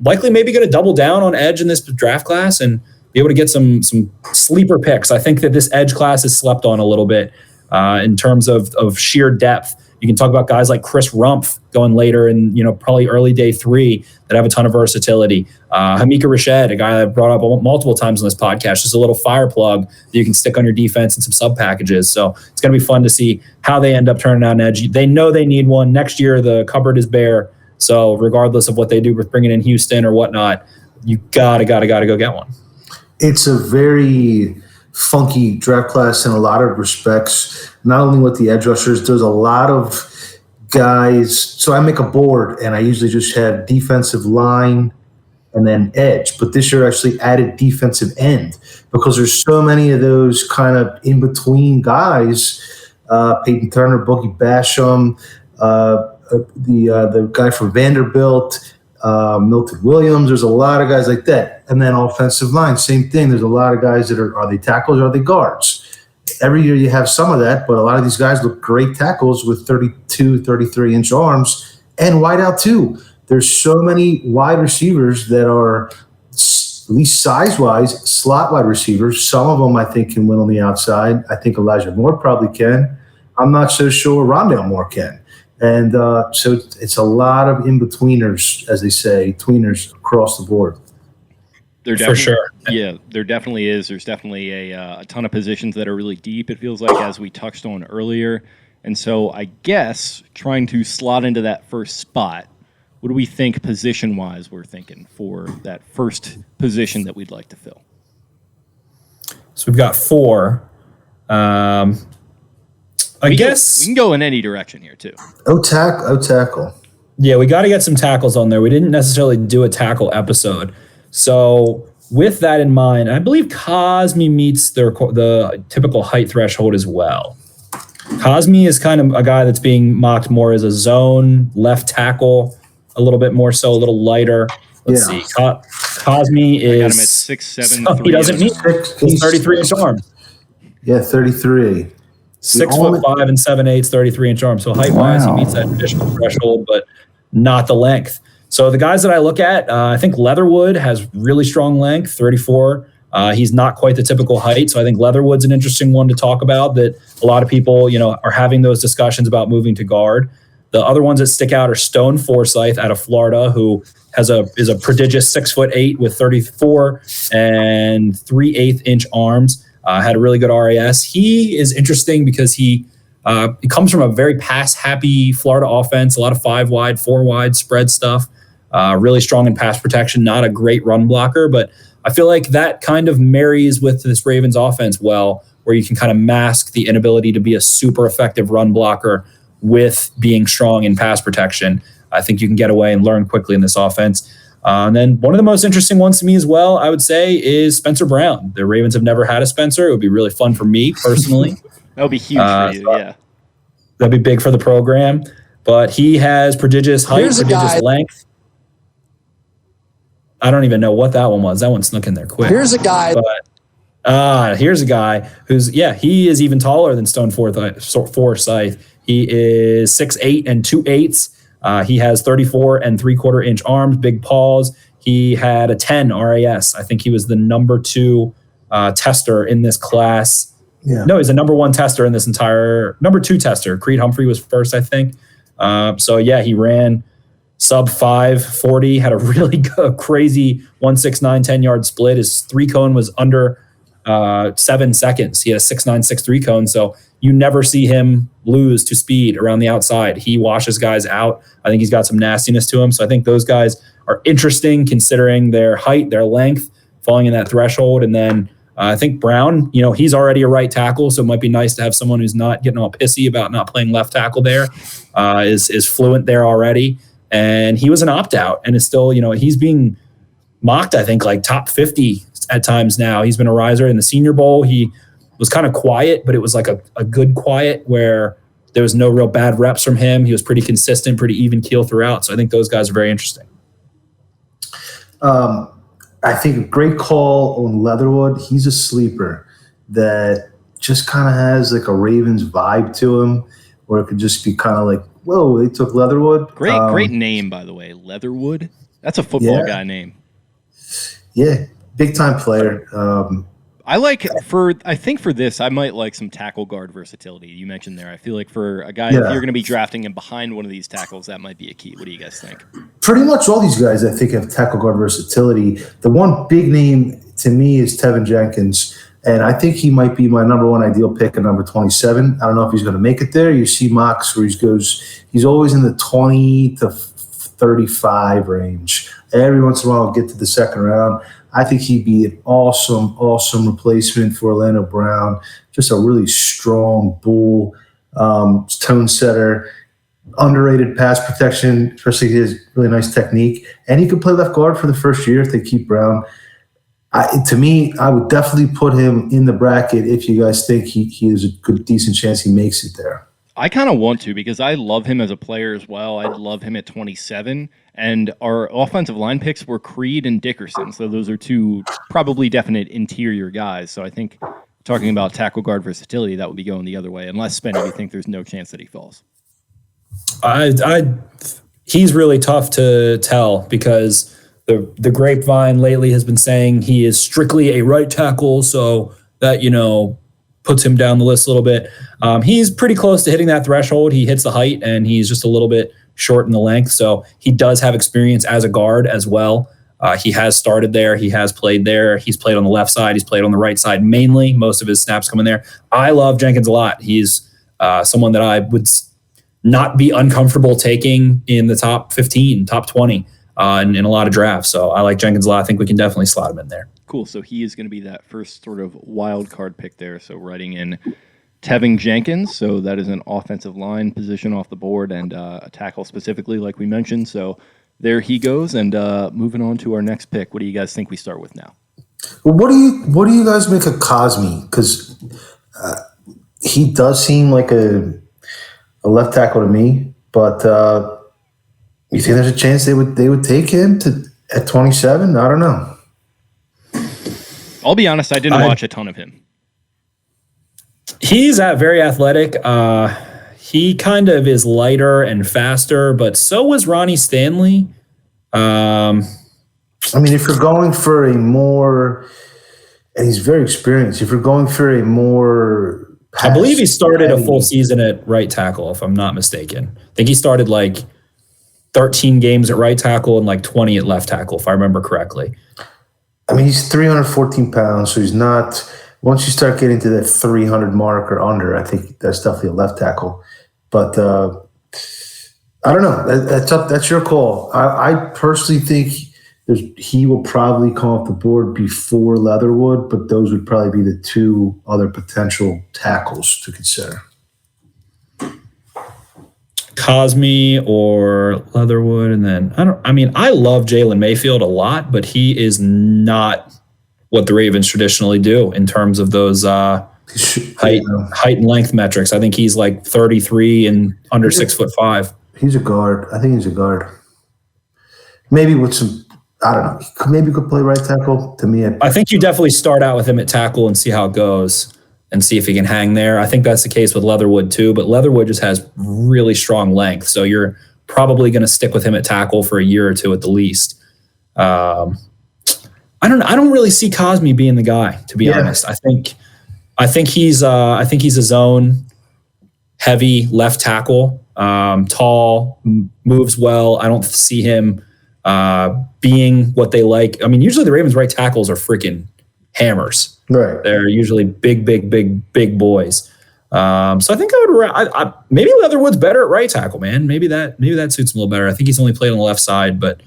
likely maybe going to double down on edge in this draft class and be able to get some sleeper picks. I think that this edge class is slept on a little bit in terms of sheer depth. You can talk about guys like Chris Rumpf going later in, probably early day 3 that have a ton of versatility. Hamika Rashad, a guy that I've brought up multiple times on this podcast, just a little fire plug that you can stick on your defense and some sub packages. So it's going to be fun to see how they end up turning out an edge. They know they need one. Next year, the cupboard is bare. So regardless of what they do with bringing in Houston or whatnot, you gotta go get one.
It's a very funky draft class in a lot of respects. Not only with the edge rushers, there's a lot of guys. So I make a board, and I usually just have defensive line and then edge. But this year I actually added defensive end because there's so many of those kind of in-between guys. Peyton Turner, Boogie Basham, the guy from Vanderbilt, Milton Williams. There's a lot of guys like that. And then offensive line, same thing. There's a lot of guys that are they tackles or are they guards? Every year you have some of that, but a lot of these guys look great tackles with 32, 33-inch arms and wide out too. There's so many wide receivers that are, at least size-wise, slot wide receivers. Some of them I think can win on the outside. I think Elijah Moore probably can. I'm not so sure Rondale Moore can. And so it's a lot of in-betweeners, as they say, tweeners across the board.
For sure.
Yeah, there definitely is. There's definitely a ton of positions that are really deep, it feels like, as we touched on earlier. And so I guess trying to slot into that first spot, what do we think position-wise we're thinking for that first position that we'd like to fill?
So we've got 4. I guess
we can go in any direction here too.
Tackle.
Yeah, we got to get some tackles on there. We didn't necessarily do a tackle episode. So with that in mind, I believe Cosme meets the typical height threshold as well. Cosme is kind of a guy that's being mocked more as a zone left tackle, a little bit more so, a little lighter. Let's see. Cosme is...
I got him at 6'7",
so he doesn't meet 33-inch arms.
Yeah, 33.
6'5" and 7/8", 33-inch arms. So height-wise, he meets that traditional threshold, but not the length. So the guys that I look at, I think Leatherwood has really strong length, 34. He's not quite the typical height, so I think Leatherwood's an interesting one to talk about. That a lot of people, are having those discussions about moving to guard. The other ones that stick out are Stone Forsythe out of Florida, who is a prodigious 6'8" with 34 and 3/8" arms. Had a really good RAS. He is interesting because he comes from a very pass-happy Florida offense, a lot of 5 wide, 4 wide spread stuff, really strong in pass protection, not a great run blocker, but I feel like that kind of marries with this Ravens offense well, where you can kind of mask the inability to be a super effective run blocker with being strong in pass protection. I think you can get away and learn quickly in this offense. And then one of the most interesting ones to me as well, I would say, is Spencer Brown. The Ravens have never had a Spencer. It would be really fun for me personally.
That would be huge for you, yeah.
That'd be big for the program. But he has prodigious height, prodigious length. I don't even know what that one was. That one snuck in there quick.
Here's a guy.
Here's a guy who's, he is even taller than Stone Forsythe. He is 6'8" and 2/8". He has 34 and 3/4" arms, big paws. He had a 10 RAS. I think he was the number 2 tester in this class.
Yeah.
No, he's the number 1 tester in this entire, number 2 tester. Creed Humphrey was first, I think. He ran sub 540, had a really crazy 1.69 10-yard split. His 3-cone was under 7 seconds. He had a 6.9 6.3 cone. So you never see him lose to speed around the outside. He washes guys out. I think he's got some nastiness to him. So I think those guys are interesting considering their height, their length falling in that threshold. And then I think Brown, he's already a right tackle, so it might be nice to have someone who's not getting all pissy about not playing left tackle there, is fluent there already. And he was an opt-out and is still, he's being mocked, I think, like top 50 at times now. He's been a riser in the Senior Bowl. He was kind of quiet, but it was like a good quiet where there was no real bad reps from him. He was pretty consistent, pretty even keel throughout. So I think those guys are very interesting.
I think a great call on Leatherwood. He's a sleeper that just kind of has like a Ravens vibe to him, where it could just be kind of like, whoa, they took Leatherwood.
Great name, by the way, Leatherwood. That's a football guy name.
Yeah, big time player.
I think for this, I might like some tackle guard versatility. You mentioned there. I feel like for a guy, if you're going to be drafting him behind one of these tackles, that might be a key. What do you guys think?
Pretty much all these guys, I think, have tackle guard versatility. The one big name to me is Tevin Jenkins, and I think he might be my number one ideal pick at number 27. I don't know if he's going to make it there. You see mocks where he's always in the 20 to 35 range. Every once in a while, I'll get to the second round. I think he'd be an awesome replacement for Orlando Brown. Just a really strong bull, tone setter, underrated pass protection, especially his really nice technique. And he could play left guard for the first year if they keep Brown. To me, I would definitely put him in the bracket if you guys think he has a good, decent chance he makes it there.
I kind of want to because I love him as a player as well. I'd love him at 27. And our offensive line picks were Creed and Dickerson. So those are two probably definite interior guys. So I think talking about tackle guard versatility, that would be going the other way. Unless, Spenny, you think there's no chance that he falls.
He's really tough to tell because the grapevine lately has been saying he is strictly a right tackle. So that, puts him down the list a little bit. He's pretty close to hitting that threshold. He hits the height and he's just a little bit short in the length. So he does have experience as a guard as well. He has started there. He has played there. He's played on the left side. He's played on the right side mainly. Most of his snaps come in there. I love Jenkins a lot. He's someone that I would not be uncomfortable taking in the top 15, top 20 in a lot of drafts. So I like Jenkins a lot. I think we can definitely slot him in there.
Cool. So he is going to be that first sort of wild card pick there. So writing in Tevin Jenkins. So that is an offensive line position off the board and a tackle specifically, like we mentioned. So there he goes. And moving on to our next pick. What do you guys think we start with now?
Well, what do you guys make of Cosme? Because he does seem like a left tackle to me, but you think there's a chance they would take him at 27? I don't know.
I'll be honest, I didn't watch a ton of him.
He's very athletic. He kind of is lighter and faster, but so was Ronnie Stanley.
If you're going for a more, and he's very experienced, if you're going for a more,
I believe he started a full season at right tackle, if I'm not mistaken. I think he started like 13 games at right tackle and like 20 at left tackle, if I remember correctly.
He's 314 pounds, so he's not. Once you start getting to that 300 mark or under, I think that's definitely a left tackle. But I don't know. That's your call. I personally think he will probably come off the board before Leatherwood, but those would probably be the two other potential tackles to consider.
Cosme or Leatherwood, and then I love Jalen Mayfield a lot, but he is not what the Ravens traditionally do in terms of those height and length metrics. I think he's like 33 and under 6'5".
He's a guard. I think he's a guard. Maybe with some, I don't know. Maybe he could play right tackle. To me,
I think you definitely start out with him at tackle and see how it goes. And see if he can hang there. I think that's the case with Leatherwood too, but Leatherwood just has really strong length. So you're probably going to stick with him at tackle for a year or two at the least. I don't really see Cosme being the guy, to be honest. I think he's a zone heavy left tackle, tall, moves well. I don't see him being what they like. Usually the Ravens right tackles are freaking hammers.
Right.
They're usually big boys. So I think I would maybe Leatherwood's better at right tackle, man. Maybe that suits him a little better. I think he's only played on the left side, but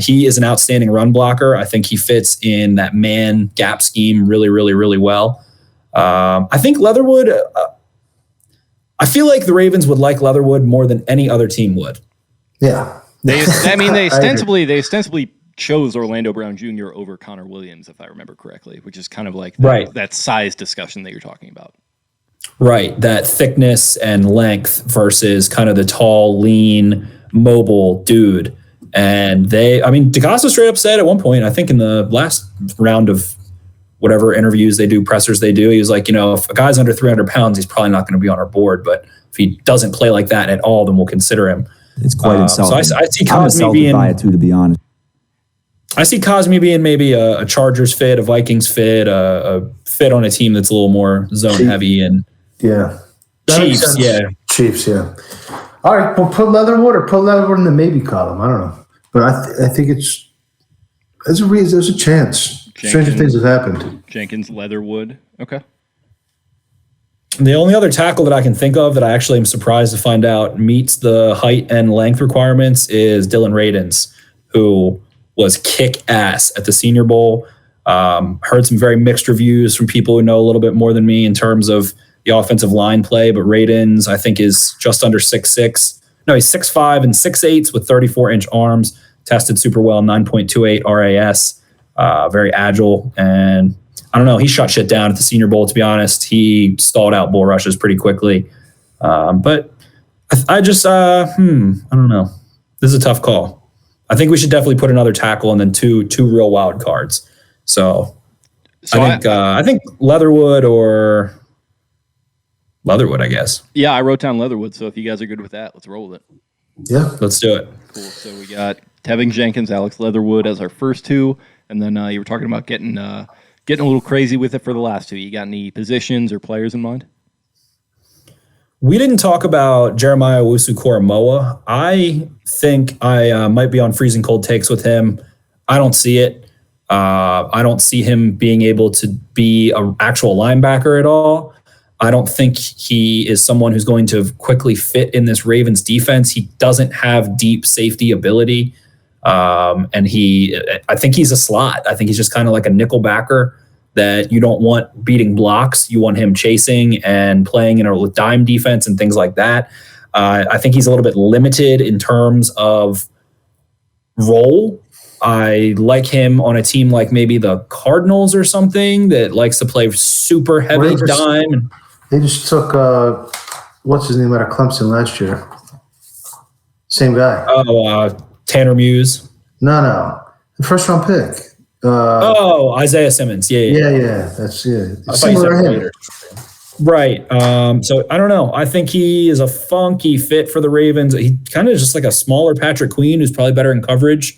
He is an outstanding run blocker. I think he fits in that man gap scheme really, really, really well. I think Leatherwood, I feel like the Ravens would like Leatherwood more than any other team would.
Yeah.
They ostensibly chose Orlando Brown Jr. over Connor Williams, if I remember correctly, which is kind of like that size discussion that you're talking about.
Right. That thickness and length versus kind of the tall, lean, mobile dude. And DeCosta straight up said at one point, I think in the last round of whatever interviews they do, pressers they do, he was like, if a guy's under 300 pounds, he's probably not going to be on our board. But if he doesn't play like that at all, then we'll consider him.
It's quite insulting.
So I see
I'm
Cosme
insulted
being
by it too, to be honest.
I see Cosme being maybe a Chargers fit, a Vikings fit, a fit on a team that's a little more zone heavy and Chiefs. Yeah.
Chiefs. Yeah. All right. Well, put Leatherwood in the maybe column. I don't know, but I think there's a chance. Stranger things have happened.
Jenkins, Leatherwood. Okay.
The only other tackle that I can think of that I actually am surprised to find out meets the height and length requirements is Dylan Raidens, who was kick ass at the Senior Bowl. Heard some very mixed reviews from people who know a little bit more than me in terms of the offensive line play, but Raidens, I think, is just under 6'6". No, he's 6'5" and 6'8" with 34-inch arms, tested super well, 9.28 RAS, very agile, and I don't know, he shut shit down at the Senior Bowl, to be honest. He stalled out bull rushes pretty quickly. But I just, I don't know. This is a tough call. I think we should definitely put another tackle and then two real wild cards. So I think Leatherwood, I guess.
Yeah, I wrote down Leatherwood, so if you guys are good with that, let's roll with it.
Yeah.
Let's do it.
Cool. So we got Tevin Jenkins, Alex Leatherwood as our first two, and then you were talking about getting a little crazy with it for the last two. You got any positions or players in mind?
We didn't talk about Jeremiah Owusu-Koramoah. I think I might be on freezing cold takes with him. I don't see it. I don't see him being able to be an actual linebacker at all. I don't think he is someone who's going to quickly fit in this Ravens defense. He doesn't have deep safety ability. And I think he's a slot. I think he's just kind of like a nickel backer that you don't want beating blocks. You want him chasing and playing in a dime defense and things like that. I think he's a little bit limited in terms of role. I like him on a team like maybe the Cardinals or something that likes to play super heavy dime.
They just took, what's his name out of Clemson last year? Same guy.
Tanner Muse.
No. The first round pick.
Isaiah Simmons. Yeah.
That's it.
Right. So I don't know. I think he is a funky fit for the Ravens. He kind of just like a smaller Patrick Queen who's probably better in coverage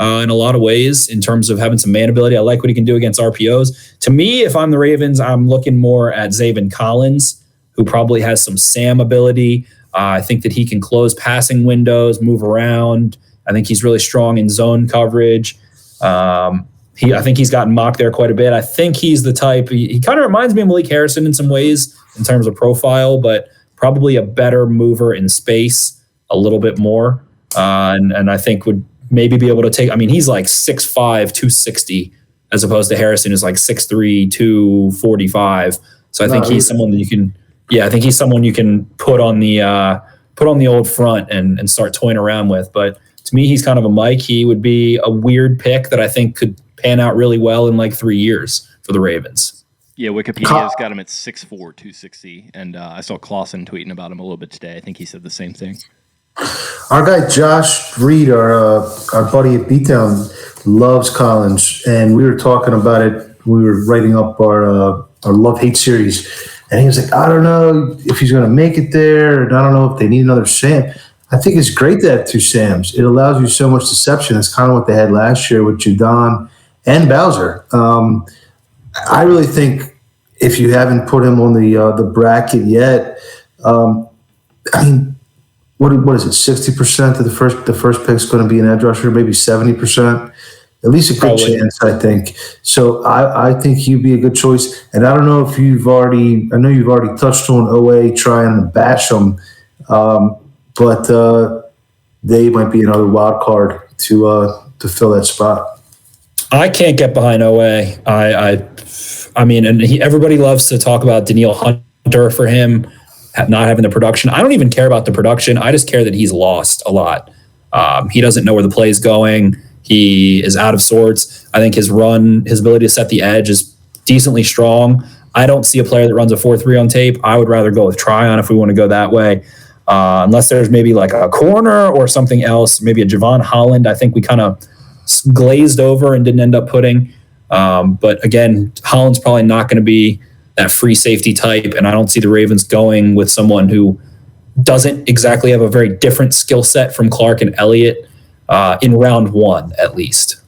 in a lot of ways in terms of having some man ability. I like what he can do against RPOs. To me, if I'm the Ravens, I'm looking more at Zaven Collins, who probably has some Sam ability. I think that he can close passing windows, move around. I think he's really strong in zone coverage. I think he's gotten mocked there quite a bit. I think he's the type. He kind of reminds me of Malik Harrison in some ways in terms of profile, but probably a better mover in space a little bit more. And I think would maybe be able to take. I mean, he's like 6'5", 260, as opposed to Harrison is like 6'3", 245. So I think he's someone that you can. Yeah, I think he's someone you can put on the old front and start toying around with. But to me, he's kind of a Mike. He would be a weird pick that I think could pan out really well in like 3 years for the Ravens.
Yeah, Wikipedia's got him at 6'4", 260, and I saw Clausen tweeting about him a little bit today. I think he said the same thing.
Our guy Josh Reed, our buddy at B-Town, loves Collins, and we were talking about it. We were writing up our love-hate series, and he was like, I don't know if he's going to make it there, and I don't know if they need another Sam. I think it's great to have two Sams. It allows you so much deception. It's kind of what they had last year with Judon and Bowser. I really think if you haven't put him on the bracket yet, I mean, what is it? 60% of the first pick is going to be an edge rusher, maybe 70%. At least a good chance, I think. So I think he'd be a good choice. And I don't know if you've already touched on OA trying to bash him, but they might be another wild card to fill that spot.
I can't get behind OA. I mean, and everybody loves to talk about Daniil Hunter for him not having the production. I don't even care about the production. I just care that he's lost a lot. He doesn't know where the play is going. He is out of sorts. I think his ability to set the edge is decently strong. I don't see a player that runs a 4.3 on tape. I would rather go with Trion if we want to go that way. Unless there's maybe like a corner or something else, maybe a Javon Holland. I think we kind of glazed over and didn't end up putting. But again, Holland's probably not going to be that free safety type, and I don't see the Ravens going with someone who doesn't exactly have a very different skill set from Clark and Elliott in round one, at least.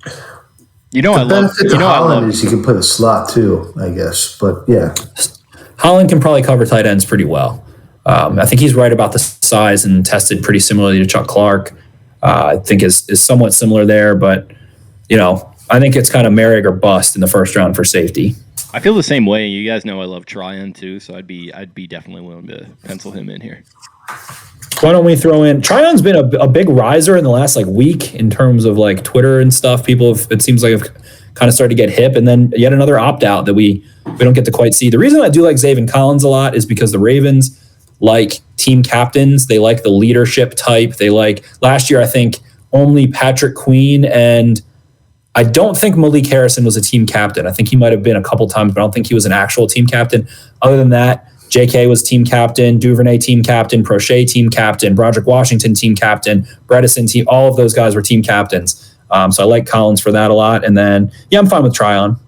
The benefit to Holland is you can put a slot too, I guess. But yeah,
Holland can probably cover tight ends pretty well. I think he's right about the size and tested pretty similarly to Chuck Clark. I think is somewhat similar there, but I think it's kind of Merrick or bust in the first round for safety.
I feel the same way. You guys know I love Trion too, so I'd be definitely willing to pencil him in here.
Why don't we throw in Trion's been a big riser in the last week in terms of Twitter and stuff. People it seems like have kind of started to get hip, and then yet another opt out that we don't get to quite see. The reason I do like Zaven Collins a lot is because the Ravens like team captains. They like the leadership type. They like last year I think only Patrick Queen and I don't think Malik Harrison was a team captain. I think he might have been a couple times, but I don't think he was an actual team captain. Other than that, JK was team captain, Duvernay team captain, Prochet team captain, Broderick Washington team captain, Bredesen team. All of those guys were team captains. So I like Collins for that a lot. And then, I'm fine with Trion.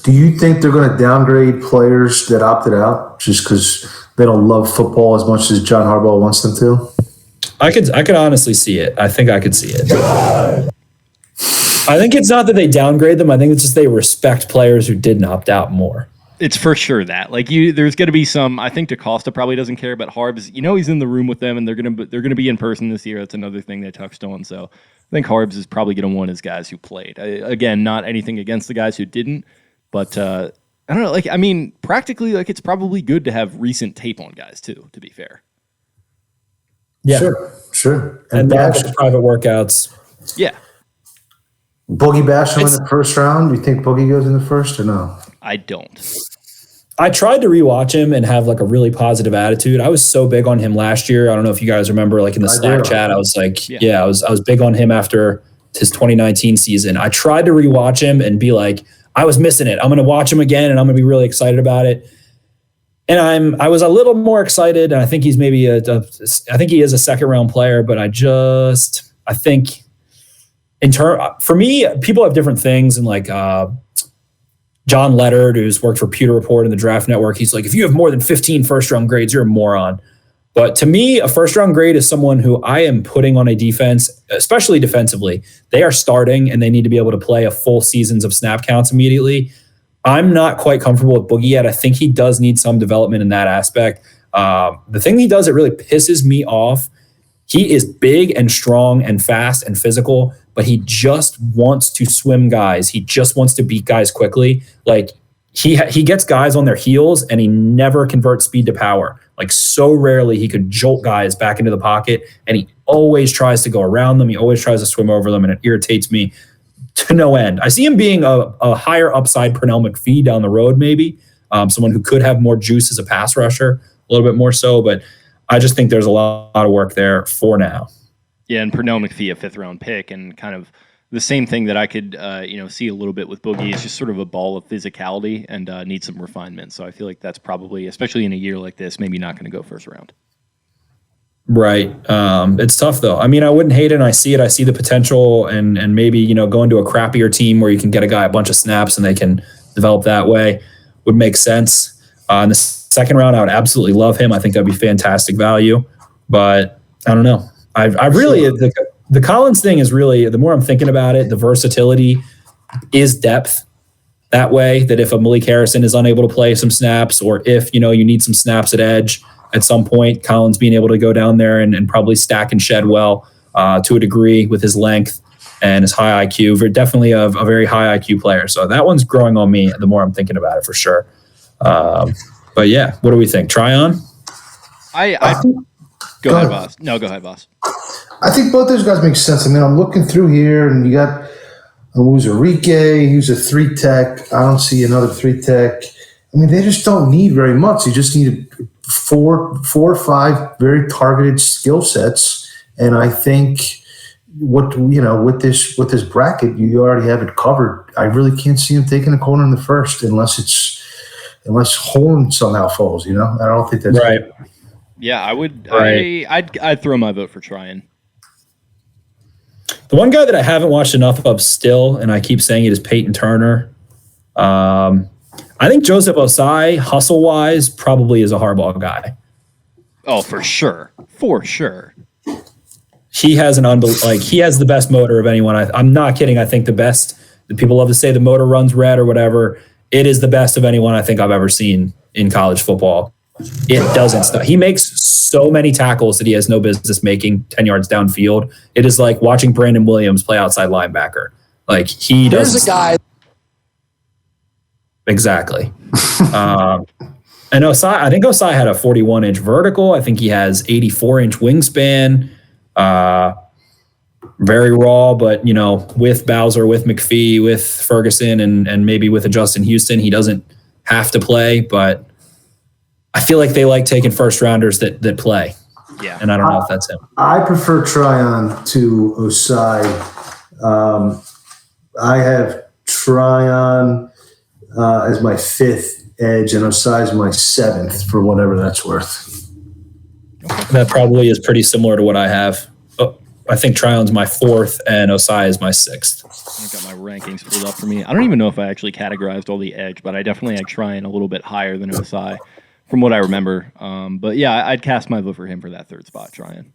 Do you think they're going to downgrade players that opted out just because they don't love football as much as John Harbaugh wants them to?
I could honestly see it. I think I could see it. I think it's not that they downgrade them. I think it's just they respect players who didn't opt out more.
It's for sure that there's going to be some. I think DaCosta probably doesn't care, but Harbs, he's in the room with them, and they're going to be in person this year. That's another thing they touched on. So I think Harbs is probably going to want his guys who played. Again, not anything against the guys who didn't, but I don't know. Practically, it's probably good to have recent tape on guys too. To be fair.
Yeah,
sure.
And private workouts.
Yeah.
Boogie Basham in the first round. Do you think Boogie goes in the first or no?
I don't.
I tried to rewatch him and have a really positive attitude. I was so big on him last year. I don't know if you guys remember, in the Slack chat, I was I was big on him after his 2019 season. I tried to rewatch him and be I was missing it. I'm going to watch him again and I'm going to be really excited about it. And I was a little more excited. And I think he's maybe I think he is a second round player, but I think for me, people have different things, and John Leonard, who's worked for Pewter Report and the Draft Network, he's if you have more than 15 first-round grades, you're a moron. But to me, a first-round grade is someone who I am putting on a defense, especially defensively. They are starting, and they need to be able to play a full seasons of snap counts immediately. I'm not quite comfortable with Boogie yet. I think he does need some development in that aspect. The thing he does that really pisses me off, he is big and strong and fast and physical, but he just wants to swim guys. He just wants to beat guys quickly. He gets guys on their heels and he never converts speed to power. So rarely he could jolt guys back into the pocket, and he always tries to go around them. He always tries to swim over them, and it irritates me to no end. I see him being a higher upside Pernell McPhee down the road, maybe someone who could have more juice as a pass rusher, a little bit more so, but I just think there's a lot of work there for now.
Yeah, and Pernell McPhee, a fifth-round pick, and kind of the same thing that I could see a little bit with Boogie is just sort of a ball of physicality and needs some refinement. So I feel like that's probably, especially in a year like this, maybe not going to go first round.
Right. It's tough, though. I wouldn't hate it, and I see it. I see the potential, and maybe, going to a crappier team where you can get a guy a bunch of snaps and they can develop that way would make sense. In the second round, I would absolutely love him. I think that'd be fantastic value, but I don't know. I really the Collins thing is really, the more I'm thinking about it, the versatility is depth that way, that if a Malik Harrison is unable to play some snaps, or if you need some snaps at edge at some point, Collins being able to go down there and probably stack and shed well to a degree with his length and his high IQ. Definitely a very high IQ player. So that one's growing on me the more I'm thinking about it, for sure. But yeah, what do we think? Trion?
Go ahead, boss. No, go ahead, boss.
I think both those guys make sense. I mean, I'm looking through here, and you got Uzurike, who's a 3-tech. I don't see another 3-tech. I mean, they just don't need very much. You just need four or five very targeted skill sets, and I think with this bracket, you already have it covered. I really can't see him taking a corner in the first unless Horn somehow falls. I don't think that's
right.
Yeah, I would.
Right.
I'd throw my vote for Trion.
The one guy that I haven't watched enough of still, and I keep saying it, is Peyton Turner. I think Joseph Osai, hustle-wise, probably is a Harbaugh guy.
Oh, for sure. For sure.
He has he has the best motor of anyone. I'm not kidding. I think the best. The people love to say the motor runs red or whatever. It is the best of anyone I think I've ever seen in college football. It doesn't stop. He makes so many tackles that he has no business making 10 yards downfield. It is like watching Brandon Williams play outside linebacker. Like he does.
There's a guy.
Exactly. And Osai, I think Osai had a 41-inch vertical. I think he has 84-inch wingspan. Very raw, but with Bowser, with McPhee, with Ferguson, and maybe with a Justin Houston, he doesn't have to play. But I feel like they like taking first rounders that play.
Yeah,
and I don't know if that's him.
I prefer Trion to Osai. I have Trion as my 5th edge, and Osai is my 7th for whatever that's worth.
That probably is pretty similar to what I have. I think Trion's my 4th, and Osai is my 6th.
I've got my rankings pulled up for me. I don't even know if I actually categorized all the edge, but I definitely had Trion a little bit higher than Osai from what I remember. But yeah, I'd cast my vote for him for that 3rd spot, Trion.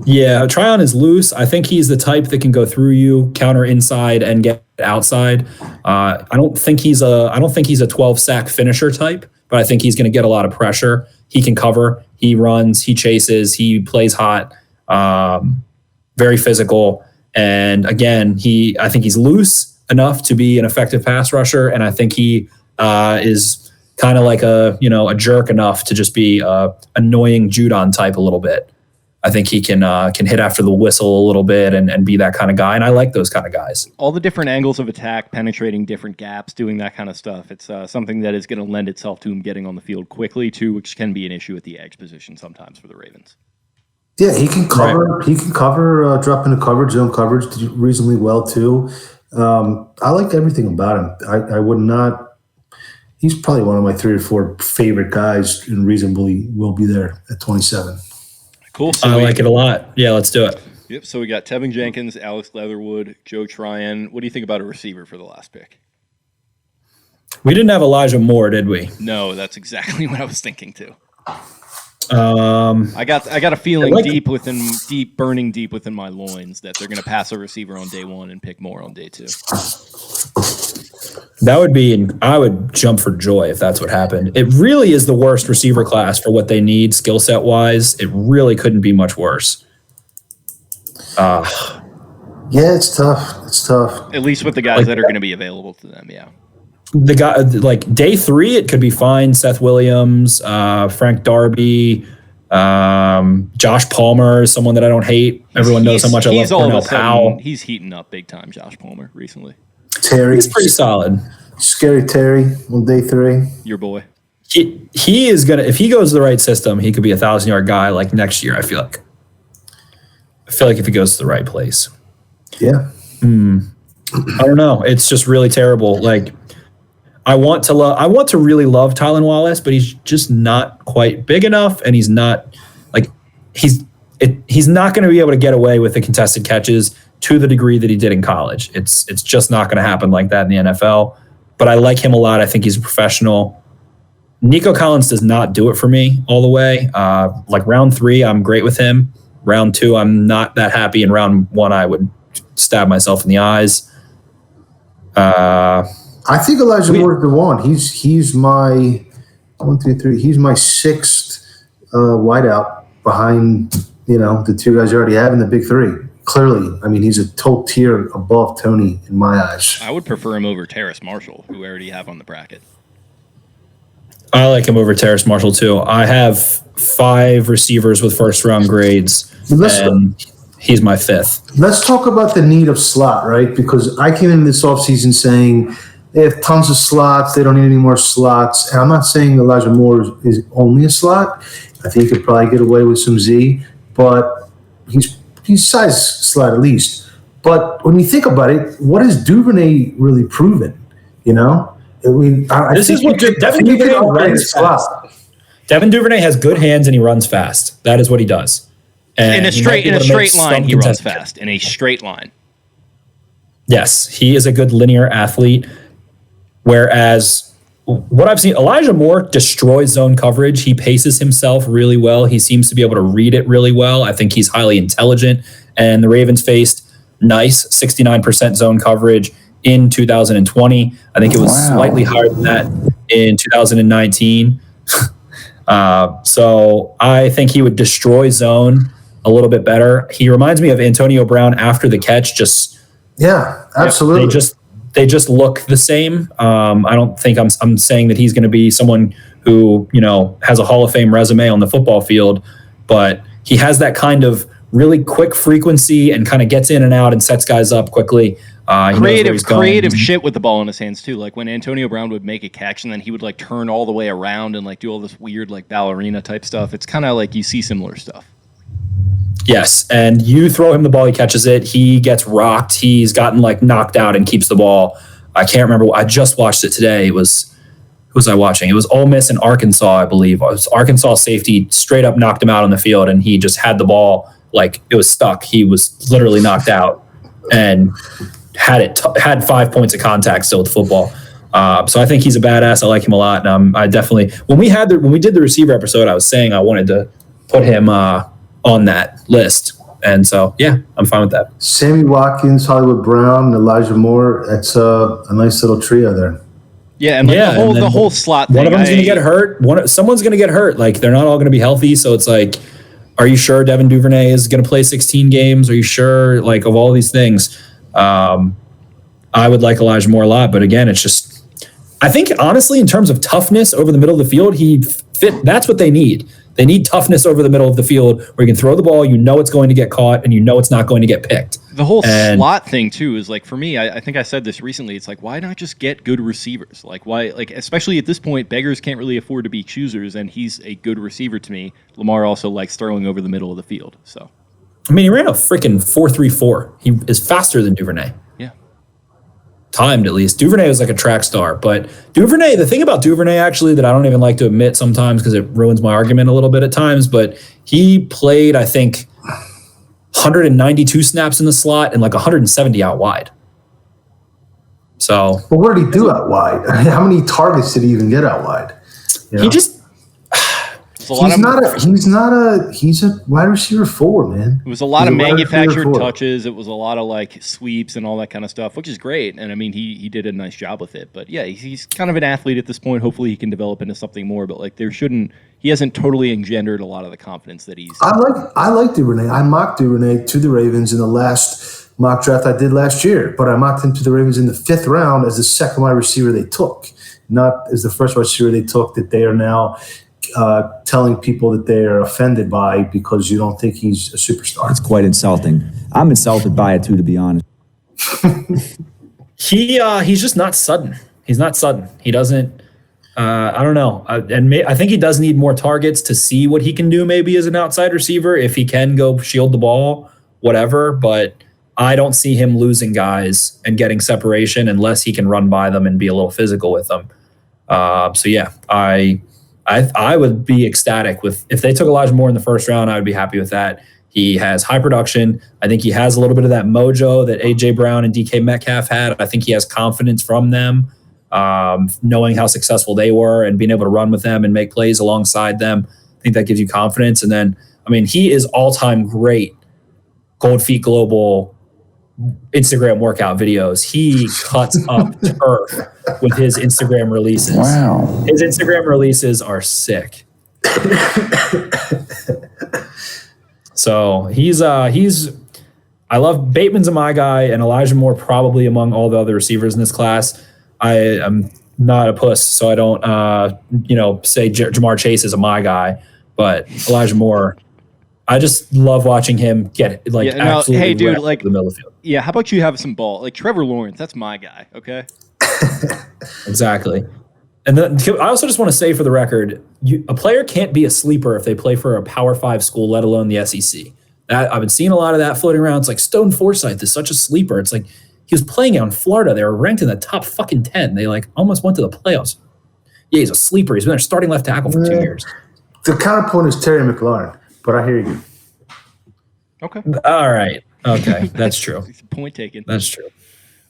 Yeah, Trion is loose. I think he's the type that can go through you, counter inside, and get outside. I don't think he's a 12-sack finisher type, but I think he's going to get a lot of pressure. He can cover. He runs. He chases. He plays hot. Very physical. And again, I think he's loose enough to be an effective pass rusher, and I think he is kind of like a jerk enough to just be annoying Judon type a little bit. I think he can hit after the whistle a little bit and be that kind of guy, and I like those kind of guys.
All the different angles of attack, penetrating different gaps, doing that kind of stuff. It's something that is going to lend itself to him getting on the field quickly too, which can be an issue at the edge position sometimes for the Ravens.
Yeah, he can cover. Right. He can cover, drop into coverage, zone coverage reasonably well too. I like everything about him. I would not. He's probably one of my 3 or 4 favorite guys, and reasonably will be there at 27.
Cool. So
I like it a lot. Yeah, let's do it.
Yep. So we got Tevin Jenkins, Alex Leatherwood, Joe Tryon. What do you think about a receiver for the last pick?
We didn't have Elijah Moore, did we?
No, that's exactly what I was thinking too. I got a feeling burning deep within my loins that they're going to pass a receiver on day 1 and pick more on day 2.
I would jump for joy if that's what happened. It really is the worst receiver class for what they need skill set wise. It really couldn't be much worse.
Yeah, it's tough. It's tough.
At least with the guys that are going to be available to them. Yeah.
The guy like day 3, it could be fine. Seth Williams, Frank Darby, Josh Palmer is someone that I don't hate. Everyone knows how much I love Cornell Powell.
He's heating up big time, Josh Palmer, recently.
Terry,
he's pretty solid.
Scary Terry on day 3.
Your boy.
He is gonna, if he goes to the right system, he could be a 1,000-yard guy like next year. I feel like if he goes to the right place.
Yeah.
I don't know. It's just really terrible. Like I want to really love Tylan Wallace, but he's just not quite big enough, and he's not he's not going to be able to get away with the contested catches to the degree that he did in college. It's just not going to happen like that in the NFL. But I like him a lot. I think he's a professional. Nico Collins does not do it for me all the way. Like round 3, I'm great with him. Round 2, I'm not that happy. In round 1, I would stab myself in the eyes.
I think Elijah Moore is the one. He's my 1, 2, 3. He's my 6th wideout behind the 2 guys you already have in the big 3. Clearly, I mean, he's a total tier above Tony in my eyes.
I would prefer him over Terrace Marshall, who we already have on the bracket.
I like him over Terrace Marshall too. I have 5 receivers with first-round grades. he's my fifth.
Let's talk about the need of slot, right? Because I came in this offseason saying they have tons of slots. They don't need any more slots. And I'm not saying Elijah Moore is only a slot. I think he could probably get away with some Z, but he's size slot at least. But when you think about it, what has Duvernay really proven? You know?
This is what Devin Duvernay runs fast. Devin Duvernay has good hands and he runs fast. That is what he does. And
in a straight line, he runs fast. In a straight line.
Yes, he is a good linear athlete. Whereas what I've seen, Elijah Moore destroys zone coverage. He paces himself really well. He seems to be able to read it really well. I think he's highly intelligent. And the Ravens faced nice 69% zone coverage in 2020. I think it was slightly higher than that in 2019. So I think he would destroy zone a little bit better. He reminds me of Antonio Brown after the catch.
Absolutely.
They just look the same. I don't think I'm saying that he's going to be someone who, has a Hall of Fame resume on the football field, but he has that kind of really quick frequency and kind of gets in and out and sets guys up quickly.
Creative shit with the ball in his hands too. Like when Antonio Brown would make a catch and then he would like turn all the way around and like do all this weird like ballerina type stuff. It's kind of like you see similar stuff.
Yes, and you throw him the ball, he catches it. He gets rocked. He's gotten like knocked out and keeps the ball. I can't remember. I just watched it today. Who was I watching? It was Ole Miss and Arkansas, I believe. It was Arkansas safety straight up knocked him out on the field, and he just had the ball like it was stuck. He was literally knocked out and had 5 points of contact still with the football. So I think he's a badass. I like him a lot. And I definitely when we did the receiver episode, I was saying I wanted to put him on that list. And so, yeah, I'm fine with that.
Sammy Watkins, Hollywood Brown, and Elijah Moore. That's a nice little trio there.
Yeah, and the whole slot thing.
One of them's going to get hurt. Someone's going to get hurt. Like, they're not all going to be healthy. So it's like, are you sure Devin Duvernay is going to play 16 games? Are you sure, like, of all these things? I would like Elijah Moore a lot. But again, it's just, I think, honestly, in terms of toughness over the middle of the field, he fit. That's what they need. They need toughness over the middle of the field where you can throw the ball, it's going to get caught, and it's not going to get picked.
The whole slot thing, too, is like, for me, I think I said this recently, it's like, why not just get good receivers? Like, why, like, especially at this point, beggars can't really afford to be choosers, and he's a good receiver to me. Lamar also likes throwing over the middle of the field, so.
I mean, he ran a freaking 4.34. He is faster than Duvernay.
Yeah.
Timed, at least. Duvernay was like a track star. But Duvernay, the thing about Duvernay, actually, that I don't even like to admit sometimes because it ruins my argument a little bit at times, but he played, I think, 192 snaps in the slot and like 170 out wide. So.
Well, what did he do out wide? How many targets did he even get out wide?
He just.
He's a wide receiver 4, man.
It was a lot of manufactured touches. It was a lot of like sweeps and all that kind of stuff, which is great. And I mean, he did a nice job with it. But yeah, he's kind of an athlete at this point. Hopefully he can develop into something more, but like he hasn't totally engendered a lot of the confidence that he's.
I like Duvernay. I mocked Duvernay to the Ravens in the last mock draft I did last year, but I mocked him to the Ravens in the 5th round as the second wide receiver they took, not as the first wide receiver they took that they are now telling people that they are offended by because you don't think he's a superstar.
It's quite insulting. I'm insulted by it too, to be honest.
He's just not sudden. He's not sudden. He doesn't. I don't know. I think he does need more targets to see what he can do. Maybe as an outside receiver, if he can go shield the ball, whatever. But I don't see him losing guys and getting separation unless he can run by them and be a little physical with them. So yeah, I would be ecstatic if they took Elijah Moore in the first round. I would be happy with that. He has high production. I think he has a little bit of that mojo that A.J. Brown and DK Metcalf had. I think he has confidence from them, knowing how successful they were and being able to run with them and make plays alongside them. I think that gives you confidence. And then, I mean, he is all-time great Cold Feet Global Instagram workout videos. He cuts up turf with his Instagram releases.
Wow.
His Instagram releases are sick. So he's I love Bateman's my guy and Elijah Moore probably among all the other receivers in this class. I am not a puss, so I don't say Jamar Chase is my guy, but Elijah Moore I just love watching him get absolutely
hey, dude,
wrecked in the middle of the field.
Yeah, how about you have some ball? Like Trevor Lawrence, that's my guy, okay?
Exactly. And then I also just want to say for the record, a player can't be a sleeper if they play for a Power 5 school, let alone the SEC. I've been seeing a lot of that floating around. It's like Stone Forsythe is such a sleeper. It's like he was playing out in Florida. They were ranked in the top fucking 10. They almost went to the playoffs. Yeah, he's a sleeper. He's been their starting left tackle for 2 years.
The counterpoint is Terry McLaurin, but I hear you.
Okay.
All right. Okay, that's true.
Point taken.
That's true.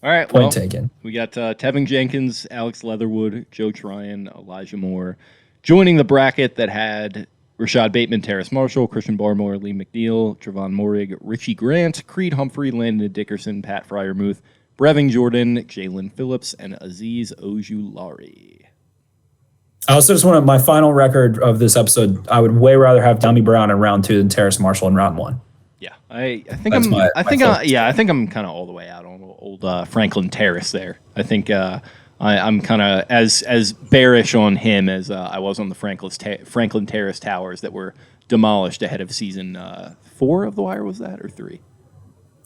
All right.
Point taken.
We got Tevin Jenkins, Alex Leatherwood, Joe Trion, Elijah Moore joining the bracket that had Rashad Bateman, Terrace Marshall, Christian Barmore, Lee McNeil, Trevon Morig, Richie Grant, Creed Humphrey, Landon Dickerson, Pat Fryermuth, Brevin Jordan, Jalen Phillips, and Aziz Ojulari.
I also just want my final record of this episode. I would way rather have Dummy Brown in round 2 than Terrace Marshall in round 1.
Yeah, I think I'm kind of all the way out on old Franklin Terrace there. I think I'm kind of as bearish on him as I was on the Franklin Terrace towers that were demolished ahead of season 4 of The Wire. Was that or 3?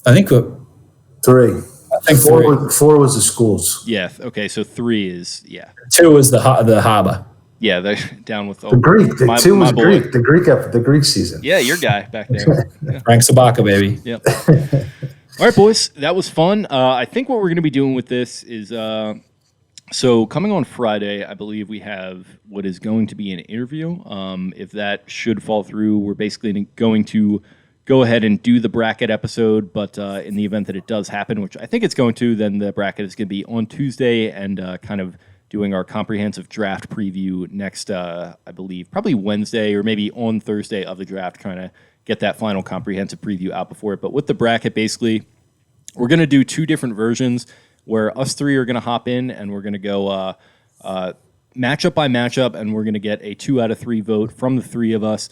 I think
3.
I think
4 was the schools.
Yeah. Okay. So 3 is
2 was the Haba.
Yeah, they're down with
the Greek. The 2 was Greek. The Greek season.
Yeah, your guy back there. Yeah.
Frank Sabaka, baby.
Yep. All right, boys, that was fun. I think what we're going to be doing with this is so coming on Friday, I believe we have what is going to be an interview. If that should fall through, we're basically going to go ahead and do the bracket episode. But in the event that it does happen, which I think it's going to, then the bracket is going to be on Tuesday and kind of doing our comprehensive draft preview next, I believe, probably Wednesday or maybe on Thursday of the draft, trying to get that final comprehensive preview out before it. But with the bracket, basically, we're going to do 2 different versions where us 3 are going to hop in and we're going to go matchup by matchup, and we're going to get a 2 out of 3 vote from the 3 of us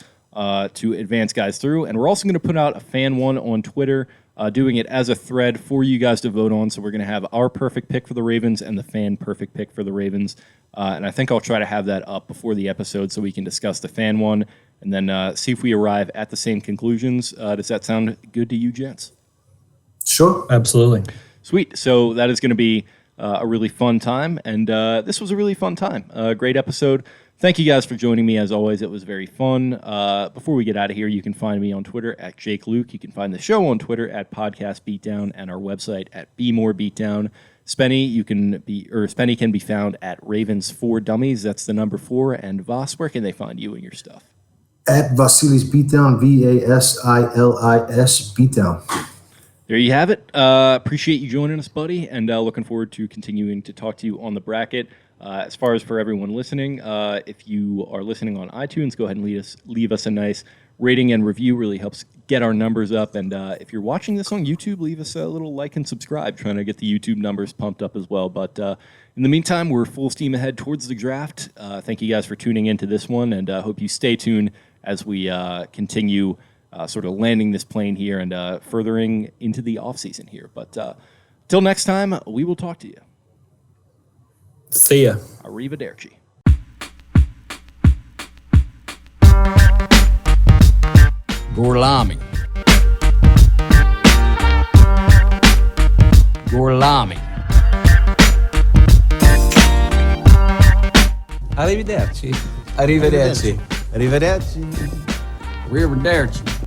to advance guys through. And we're also going to put out a fan one on Twitter, doing it as a thread for you guys to vote on. So we're going to have our perfect pick for the Ravens and the fan perfect pick for the Ravens. And I think I'll try to have that up before the episode so we can discuss the fan one and then see if we arrive at the same conclusions. Does that sound good to you, gents?
Sure.
Absolutely.
Sweet. So that is going to be a really fun time. And this was a really fun time. Great episode. Thank you guys for joining me. As always, it was very fun. Before we get out of here, you can find me on Twitter at Jake Luke. You can find the show on Twitter at Podcast Beatdown and our website at Be More Beatdown. Spenny can be found at Ravens 4 Dummies. That's the number 4. And Voss, where can they find you and your stuff?
At Vasilis Beatdown, Vasilis Beatdown.
There you have it. Appreciate you joining us, buddy, and looking forward to continuing to talk to you on the bracket. As far as for everyone listening, if you are listening on iTunes, go ahead and leave us a nice rating and review. Really helps get our numbers up. And if you're watching this on YouTube, leave us a little like and subscribe, trying to get the YouTube numbers pumped up as well. But in the meantime, we're full steam ahead towards the draft. Thank you guys for tuning into this one, and hope you stay tuned as we continue sort of landing this plane here and furthering into the offseason here. But till next time, we will talk to you.
See ya.
Arrivederci.
Gorlami. Gorlami.
Arrivederci. Arrivederci. Arrivederci.
Arrivederci.